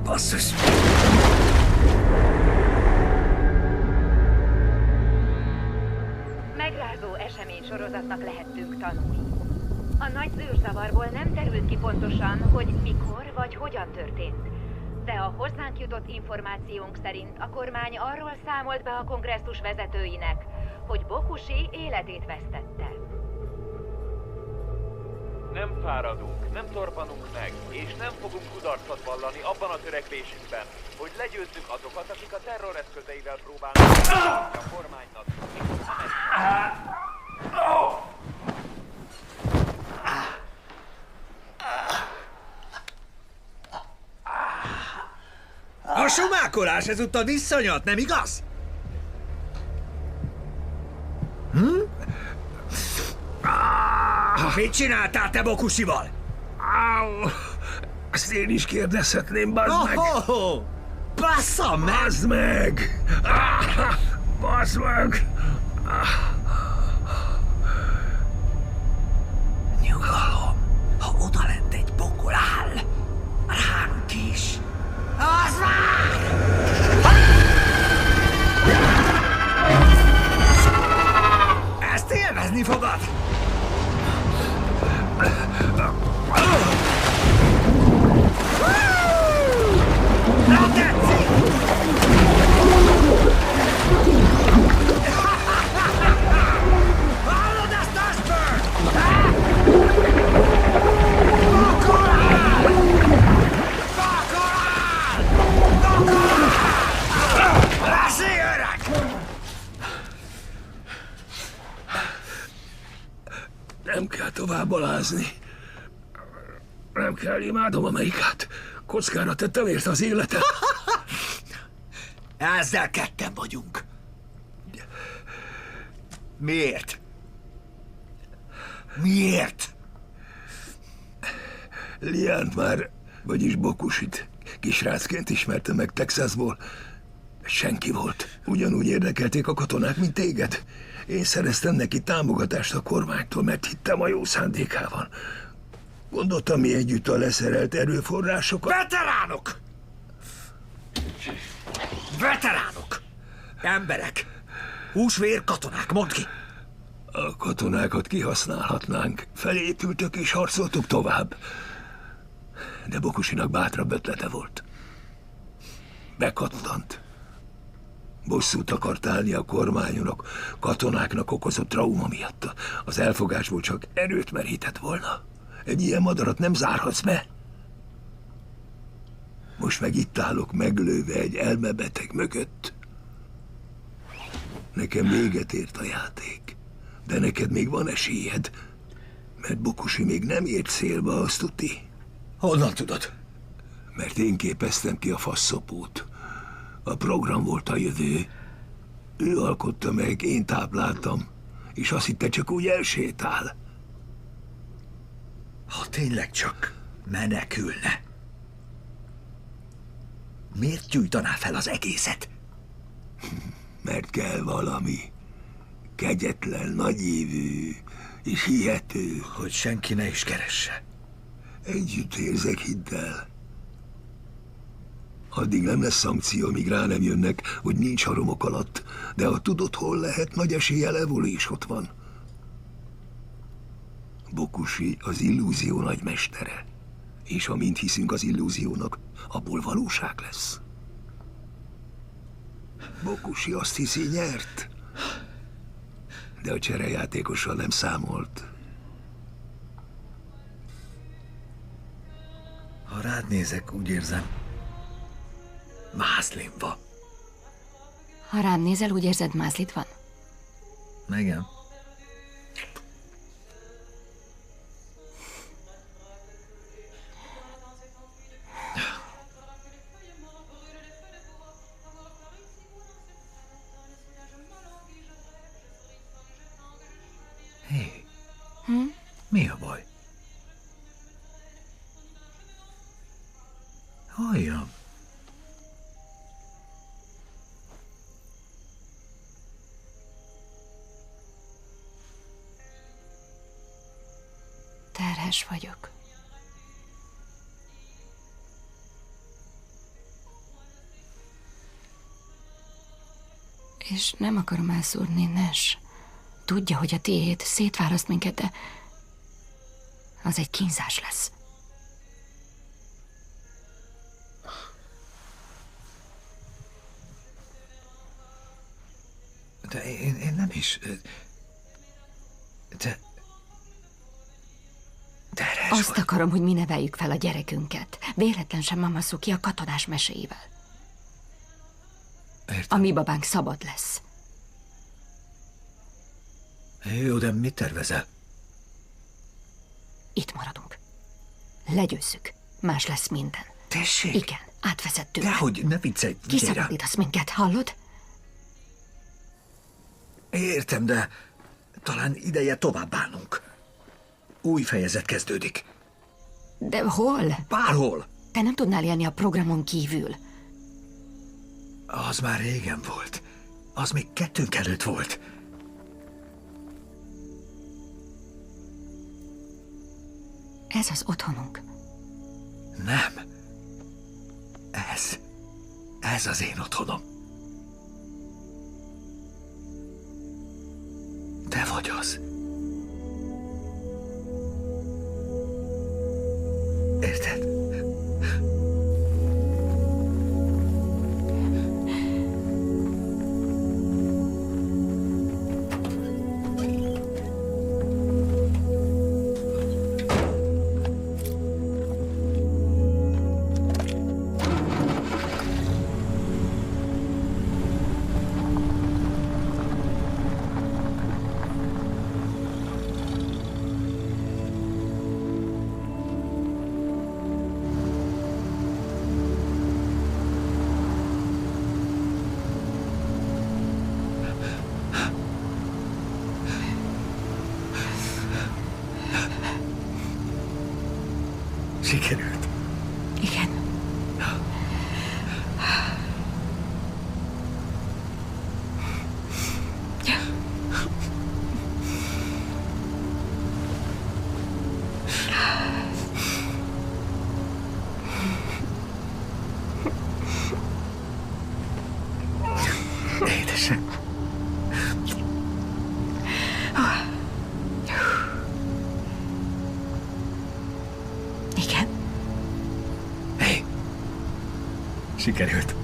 S10: Basszus!
S9: Megrázó eseménysorozatnak lehettünk tanulni. A nagy zűrzavarból nem derült ki pontosan, hogy mikor vagy hogyan történt. De a hozzánk jutott információnk szerint a kormány arról számolt be a kongresszus vezetőinek, hogy Bokushi életét vesztette.
S6: Nem fáradunk, nem torpanunk meg, és nem fogunk kudarcot vallani abban a törekvésünkben, hogy legyőzzük azokat, akik a terror eszközeivel próbálnak a kormánynak és az
S10: A sumákolás ezúttal visszanyat, nem igaz? Mit csináltál te Bokushival?
S3: Ezt én is kérdezhetném, bazd meg!
S10: Bassza meg!
S3: Bazd meg! Bazd meg!
S10: Nyugalom, ha odalent egy pokol áll, ránk is. Az meg! Ezt élvezni fogad! Nem tetszik! Hallod ezt, Ashburn?
S3: Nem kell tovább alázni. Nem kell, imádom Amerikát. Kockára tettem érte az életet.
S10: Ezzel ketten vagyunk. Miért? Miért?
S3: Liánt már, vagyis Bokushit kisrácként ismerte meg Texasból. Senki volt. Ugyanúgy érdekelték a katonák, mint téged. Én szereztem neki támogatást a kormánytól, mert hittem a jó szándékában. Gondoltam, mi együtt a leszerelt erőforrásokat...
S10: Veteránok! Veteránok! Emberek! Húsvér katonák, mondd ki!
S3: A katonákat kihasználhatnánk. Felépültök és harcoltuk tovább. De Bokushinak bátrabb ötlete volt. Bekattant. Bosszút akart állni a kormányunak, katonáknak okozott trauma miatt. Az elfogásból csak erőt merített volna. Egy ilyen madarat nem zárhatsz be. Most meg itt állok meglőve egy elmebeteg mögött. Nekem véget ért a játék. De neked még van esélyed. Mert Bokushi még nem ért célba, azt tuti.
S10: Honnan tudod?
S3: Mert én képeztem ki a faszopót. A program volt a jövő. Ő alkotta meg, én tápláltam. És azt hitte, csak úgy elsétál.
S10: Ha tényleg csak menekülne, miért gyújtaná fel az egészet?
S3: Mert kell valami. Kegyetlen, nagyívű és hihető.
S10: Hogy senki ne is keresse.
S3: Együtt érzek, hidd el. Addig nem lesz szankció, míg rá nem jönnek, hogy nincs a romok alatt. De ha tudod, hol lehet, nagy eséllyel Evoli is ott van. Bokushi az illúzió nagymestere. És ha mind hiszünk az illúziónak, abból valóság lesz. Bokushi azt hiszi, nyert. De a cserejátékossal nem számolt.
S10: Ha rád nézek, úgy érzem, mázlim van.
S9: Ha rám nézel, úgy érzed, mázlit van?
S10: Igen. Hé, mi a baj? Halljam.
S9: Terhes vagyok. És nem akarom elszúrni, Nash. Tudja, hogy a tiéd szétválaszt minket, de az egy kínzás lesz.
S10: De én nem is...
S9: Azt akarom, hogy mi neveljük fel a gyerekünket. Véletlen sem Mamasuki a katonás meséivel.
S10: Értem.
S9: A mi babánk szabad lesz.
S10: Jó, de mit tervezel?
S9: Itt maradunk. Legyőzzük. Más lesz minden.
S10: Tessék?
S9: Igen, átveszed tőle.
S10: Dehogy, ne viccelj.
S9: Kiszabadítasz minket, hallod?
S10: Értem, de talán ideje tovább állnunk. Új fejezet kezdődik.
S9: De hol?
S10: Bárhol.
S9: Te nem tudnál élni a programon kívül.
S10: Az már régen volt. Az még kettőnk előtt volt.
S9: Ez az otthonunk.
S10: Nem. Ez az én otthonom. Te vagy az. Érted? Sikerült.
S9: Igen.
S10: Édesem.
S9: Igen.
S10: Hé! Sikerült.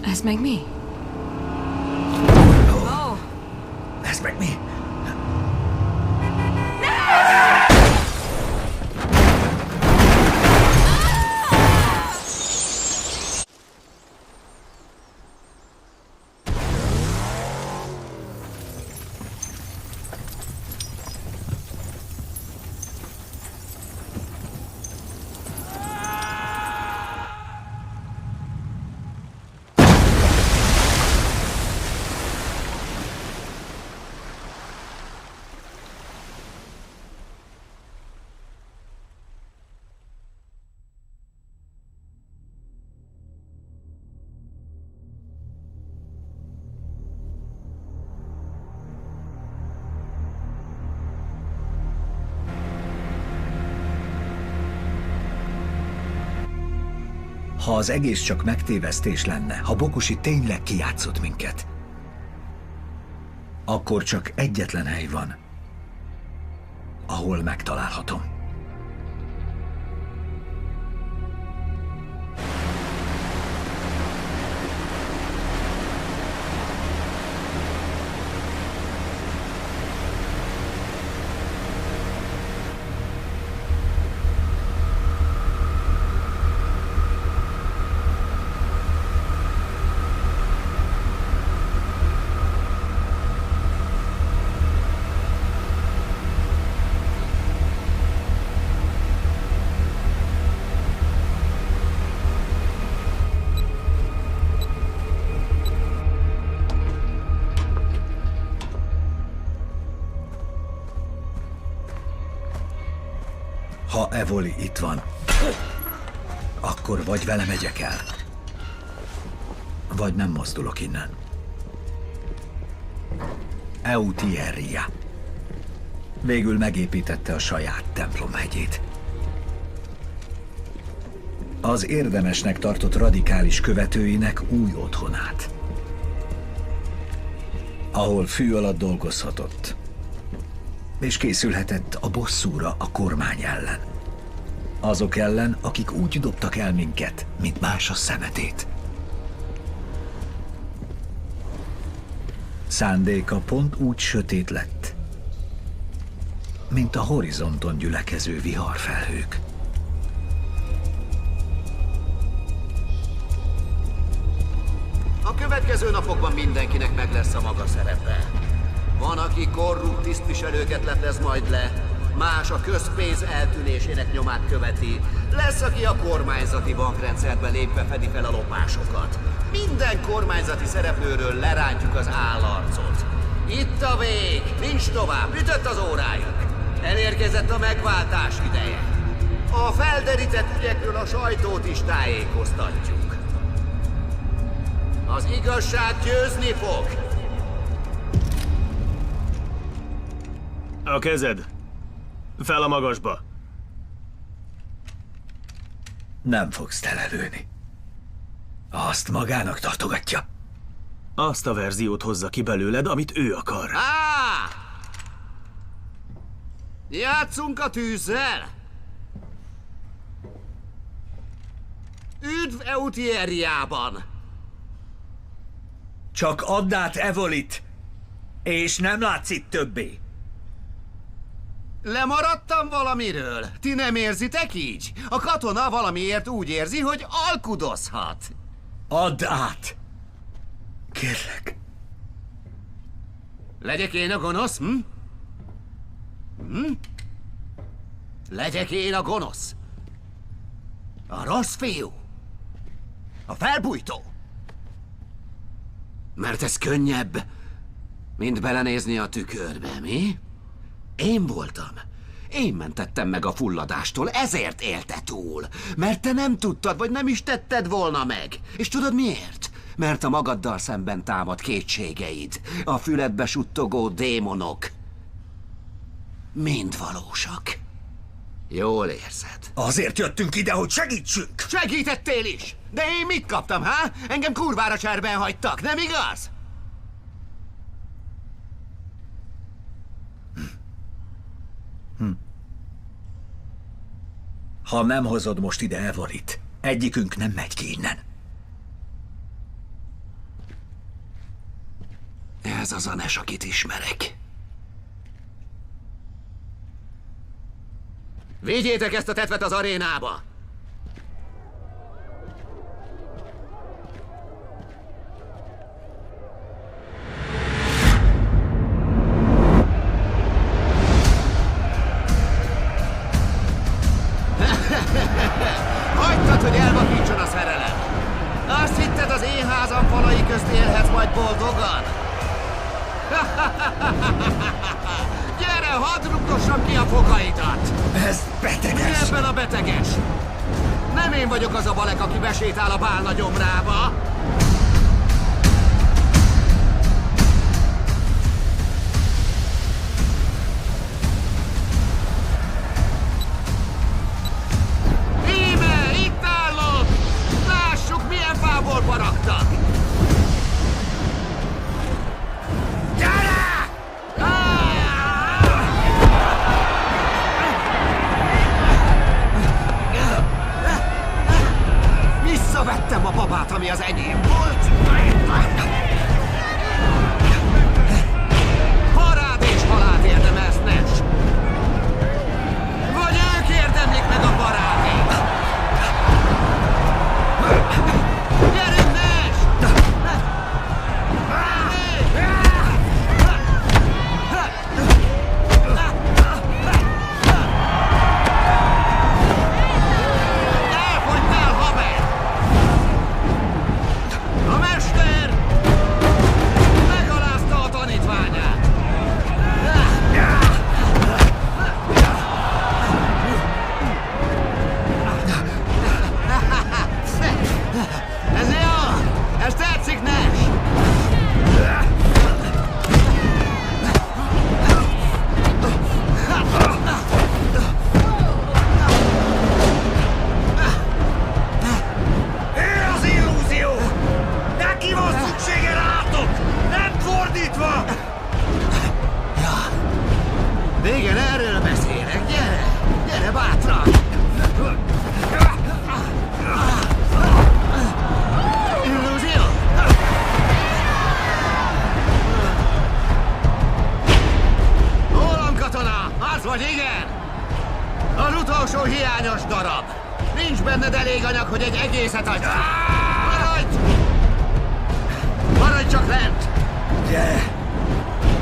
S9: Ez meg mi?
S10: Ez meg mi? Ha az egész csak megtévesztés lenne, ha Bokusi tényleg kijátszott minket, akkor csak egyetlen hely van, ahol megtalálhatom. Ha Evoli itt van, akkor vagy vele megyek el, vagy nem mozdulok innen. Eutierria. Végül megépítette a saját templomhegyét. Az érdemesnek tartott radikális követőinek új otthonát, ahol fű alatt dolgozhatott, és készülhetett a bosszúra a kormány ellen. Azok ellen, akik úgy dobtak el minket, mint más a szemetét. Szándéka pont úgy sötét lett, mint a horizonton gyülekező viharfelhők.
S18: A következő napokban mindenkinek meg lesz a maga szerepe. Van, aki korrupt tisztviselőket leplez majd le, más a közpénz eltűnésének nyomát követi, lesz, aki a kormányzati bankrendszerbe lépve fedi fel a lopásokat. Minden kormányzati szereplőről lerántjuk az állarcot. Itt a vég, nincs tovább, ütött az órájuk. Elérkezett a megváltás ideje. A felderített ügyekről a sajtót is tájékoztatjuk. Az igazság győzni fog.
S15: A kezed. Fel a magasba.
S10: Nem fogsz telelőni. Azt magának tartogatja.
S15: Azt a verziót hozza ki belőled, amit ő akar.
S18: Játszunk a tűzzel! Üdv Eutierriában!
S10: Csak add át Evolit, és nem látsz itt többé.
S18: Lemaradtam valamiről? Ti nem érzitek így? A katona valamiért úgy érzi, hogy alkudozhat.
S10: Add át! Kérlek.
S18: Legyek én a gonosz, Legyek én a gonosz? A rossz fiú? A felbújtó? Mert ez könnyebb, mint belenézni a tükörbe, mi? Én voltam. Én mentettem meg a fulladástól, ezért élte túl. Mert te nem tudtad, vagy nem is tetted volna meg. És tudod miért? Mert a magaddal szemben támad kétségeid. A füledbe suttogó démonok. Mind valósak. Jól érzed.
S10: Azért jöttünk ide, hogy segítsünk!
S18: Segítettél is! De én mit kaptam, há? Engem kurvára cserben hagytak, nem igaz?
S10: Ha nem hozod most ide Evolit, egyikünk nem megy ki innen.
S18: Ez az a Nes, akit ismerek. Vigyétek ezt a tetvet az arénába! Hagytad, hogy elvakítson a szerelem! Azt hitted, az én házam falai közt élhetsz majd boldogan? Gyere, hadd rugdossam ki a fogaidat!
S10: Ez beteges!
S18: Mi ebben a beteges? Nem én vagyok az a balek, aki besétál a bálna gyomrába! Íme, itt állok! enyém volt. Parád és halált érdemelsz, Nash. Vagy ők érdemlik meg a parádét. Gyerünk, Nash! Elfogytál, haver! A mester megalázta a tanítványát. Ez jó! Ez tetszik, Nash!
S17: Ő az illúzió! Neki van szüksége rátok! Nem fordítva!
S18: Igen, erről beszélek. Gyere! Gyere bátran! Illúzió! Hol katona? Az vagy, igen! Az utolsó hiányos darab. Nincs benned elég anyag, hogy egy egészet adj. Maradj! Maradj csak lent! Gyere!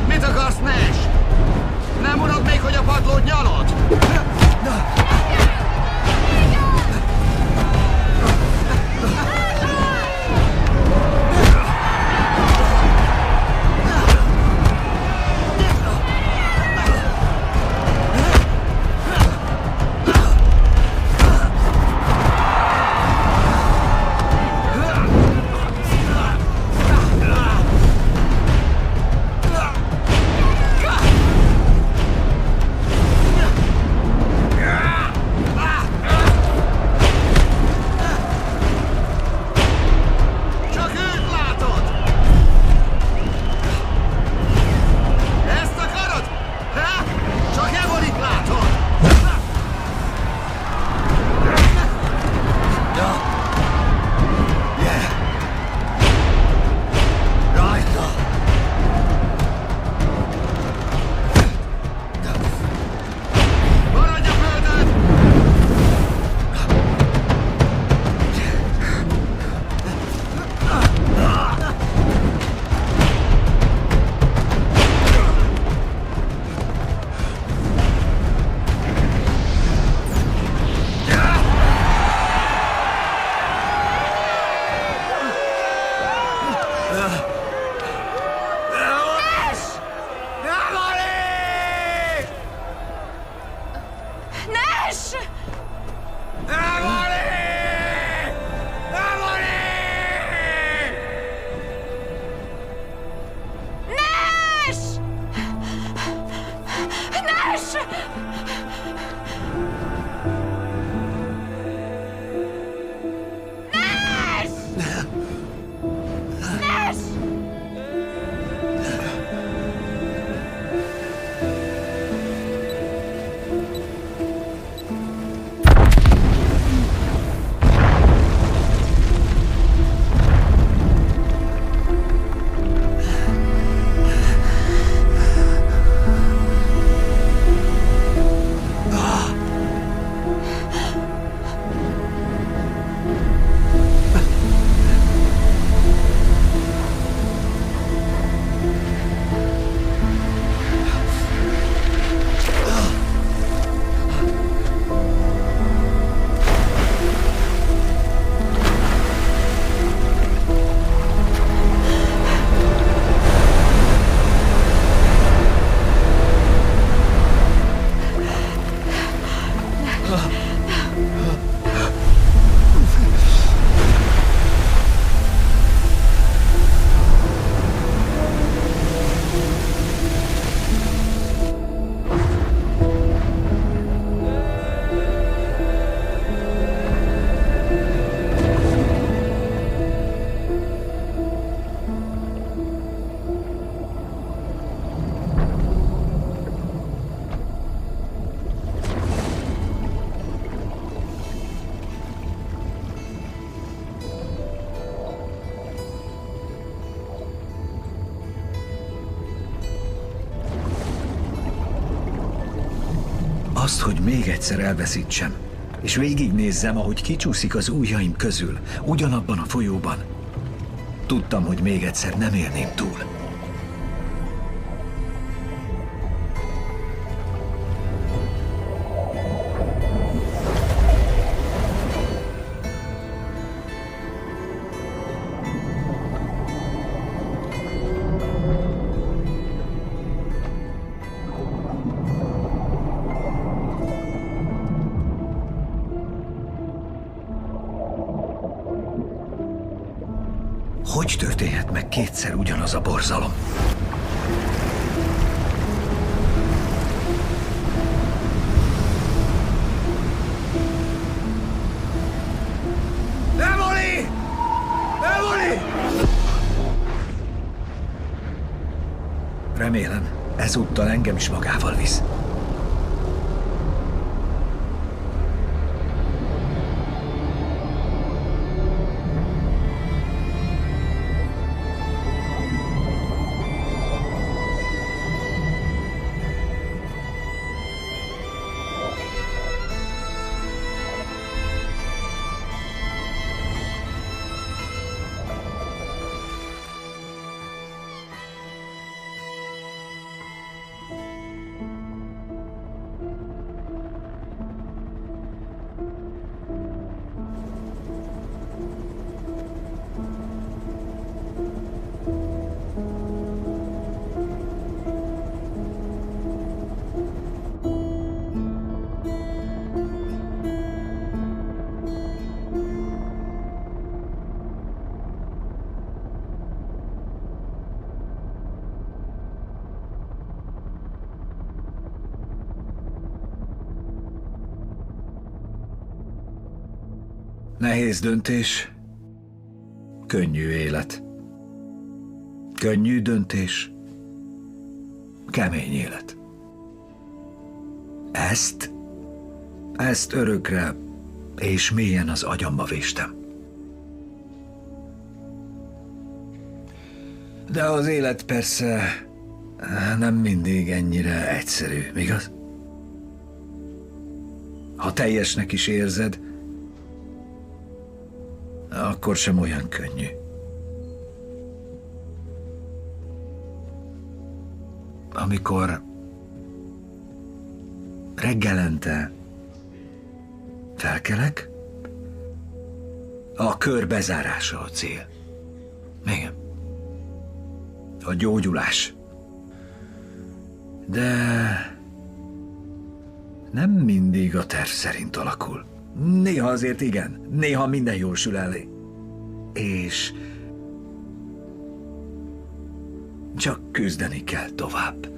S18: Mit akarsz, Nash? Nem unod még, hogy a padlót nyalod? Csak őt látod! Ezt akarod? Ha? Csak Evolit látod! Ja. Gyere! Rajta! Maradj a földön!
S16: Nash! Nash! Nash! Nash!
S10: Azt, hogy még egyszer elveszítsem, és végignézzem, ahogy kicsúszik az ujjaim közül, ugyanabban a folyóban. Tudtam, hogy még egyszer nem élném túl. Hogy történhet meg kétszer ugyanaz a borzalom?
S18: Evoli! Evoli!
S10: Remélem, ezúttal engem is magával visz. Nehéz döntés, könnyű élet. Könnyű döntés, kemény élet. Ezt örökre és mélyen az agyamba véstem. De az élet persze nem mindig ennyire egyszerű, igaz? Ha teljesnek is érzed, akkor sem olyan könnyű. Amikor reggelente felkelek, a kör bezárása a cél. Igen. A gyógyulás. De nem mindig a terv szerint alakul. Néha azért igen, néha minden jól sül el. És csak küzdeni kell tovább.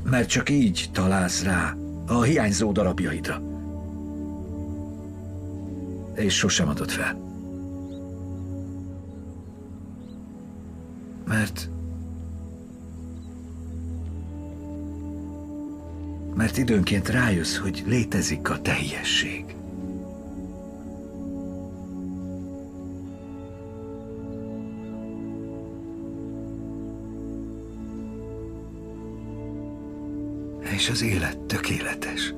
S10: Mert csak így találsz rá a hiányzó darabjaidra. És sosem adod fel. Mert időnként rájössz, hogy létezik a teljesség. És az élet tökéletes.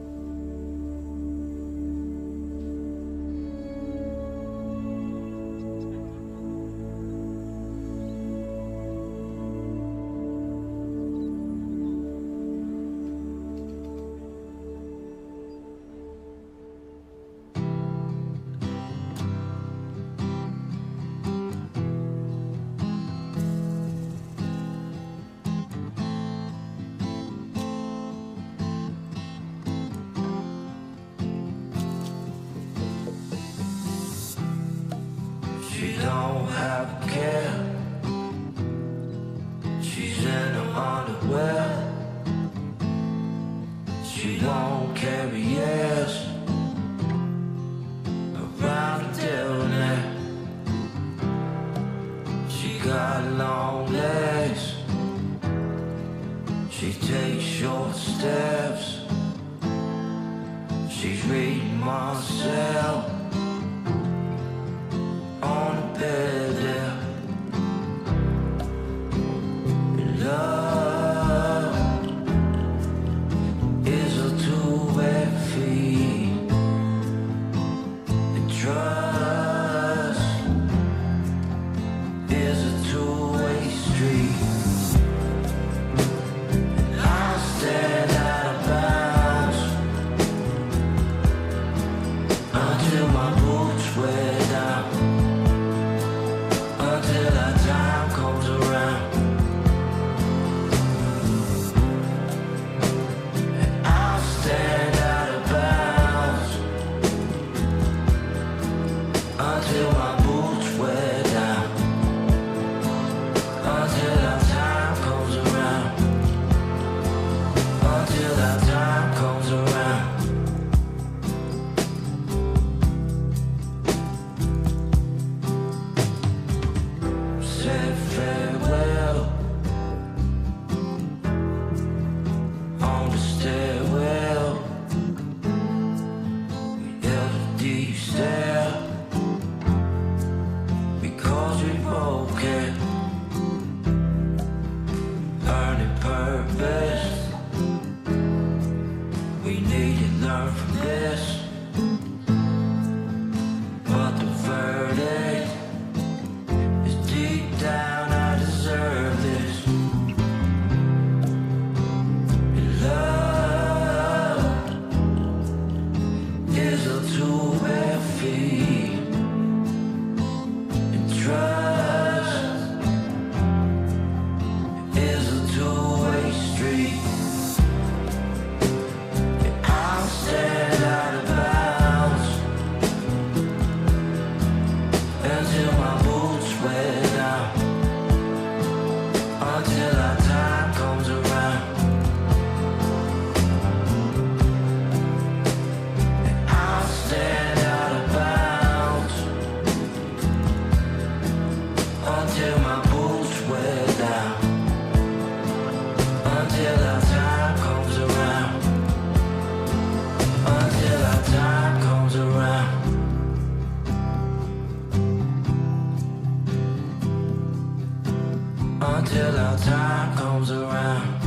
S7: till our time comes around.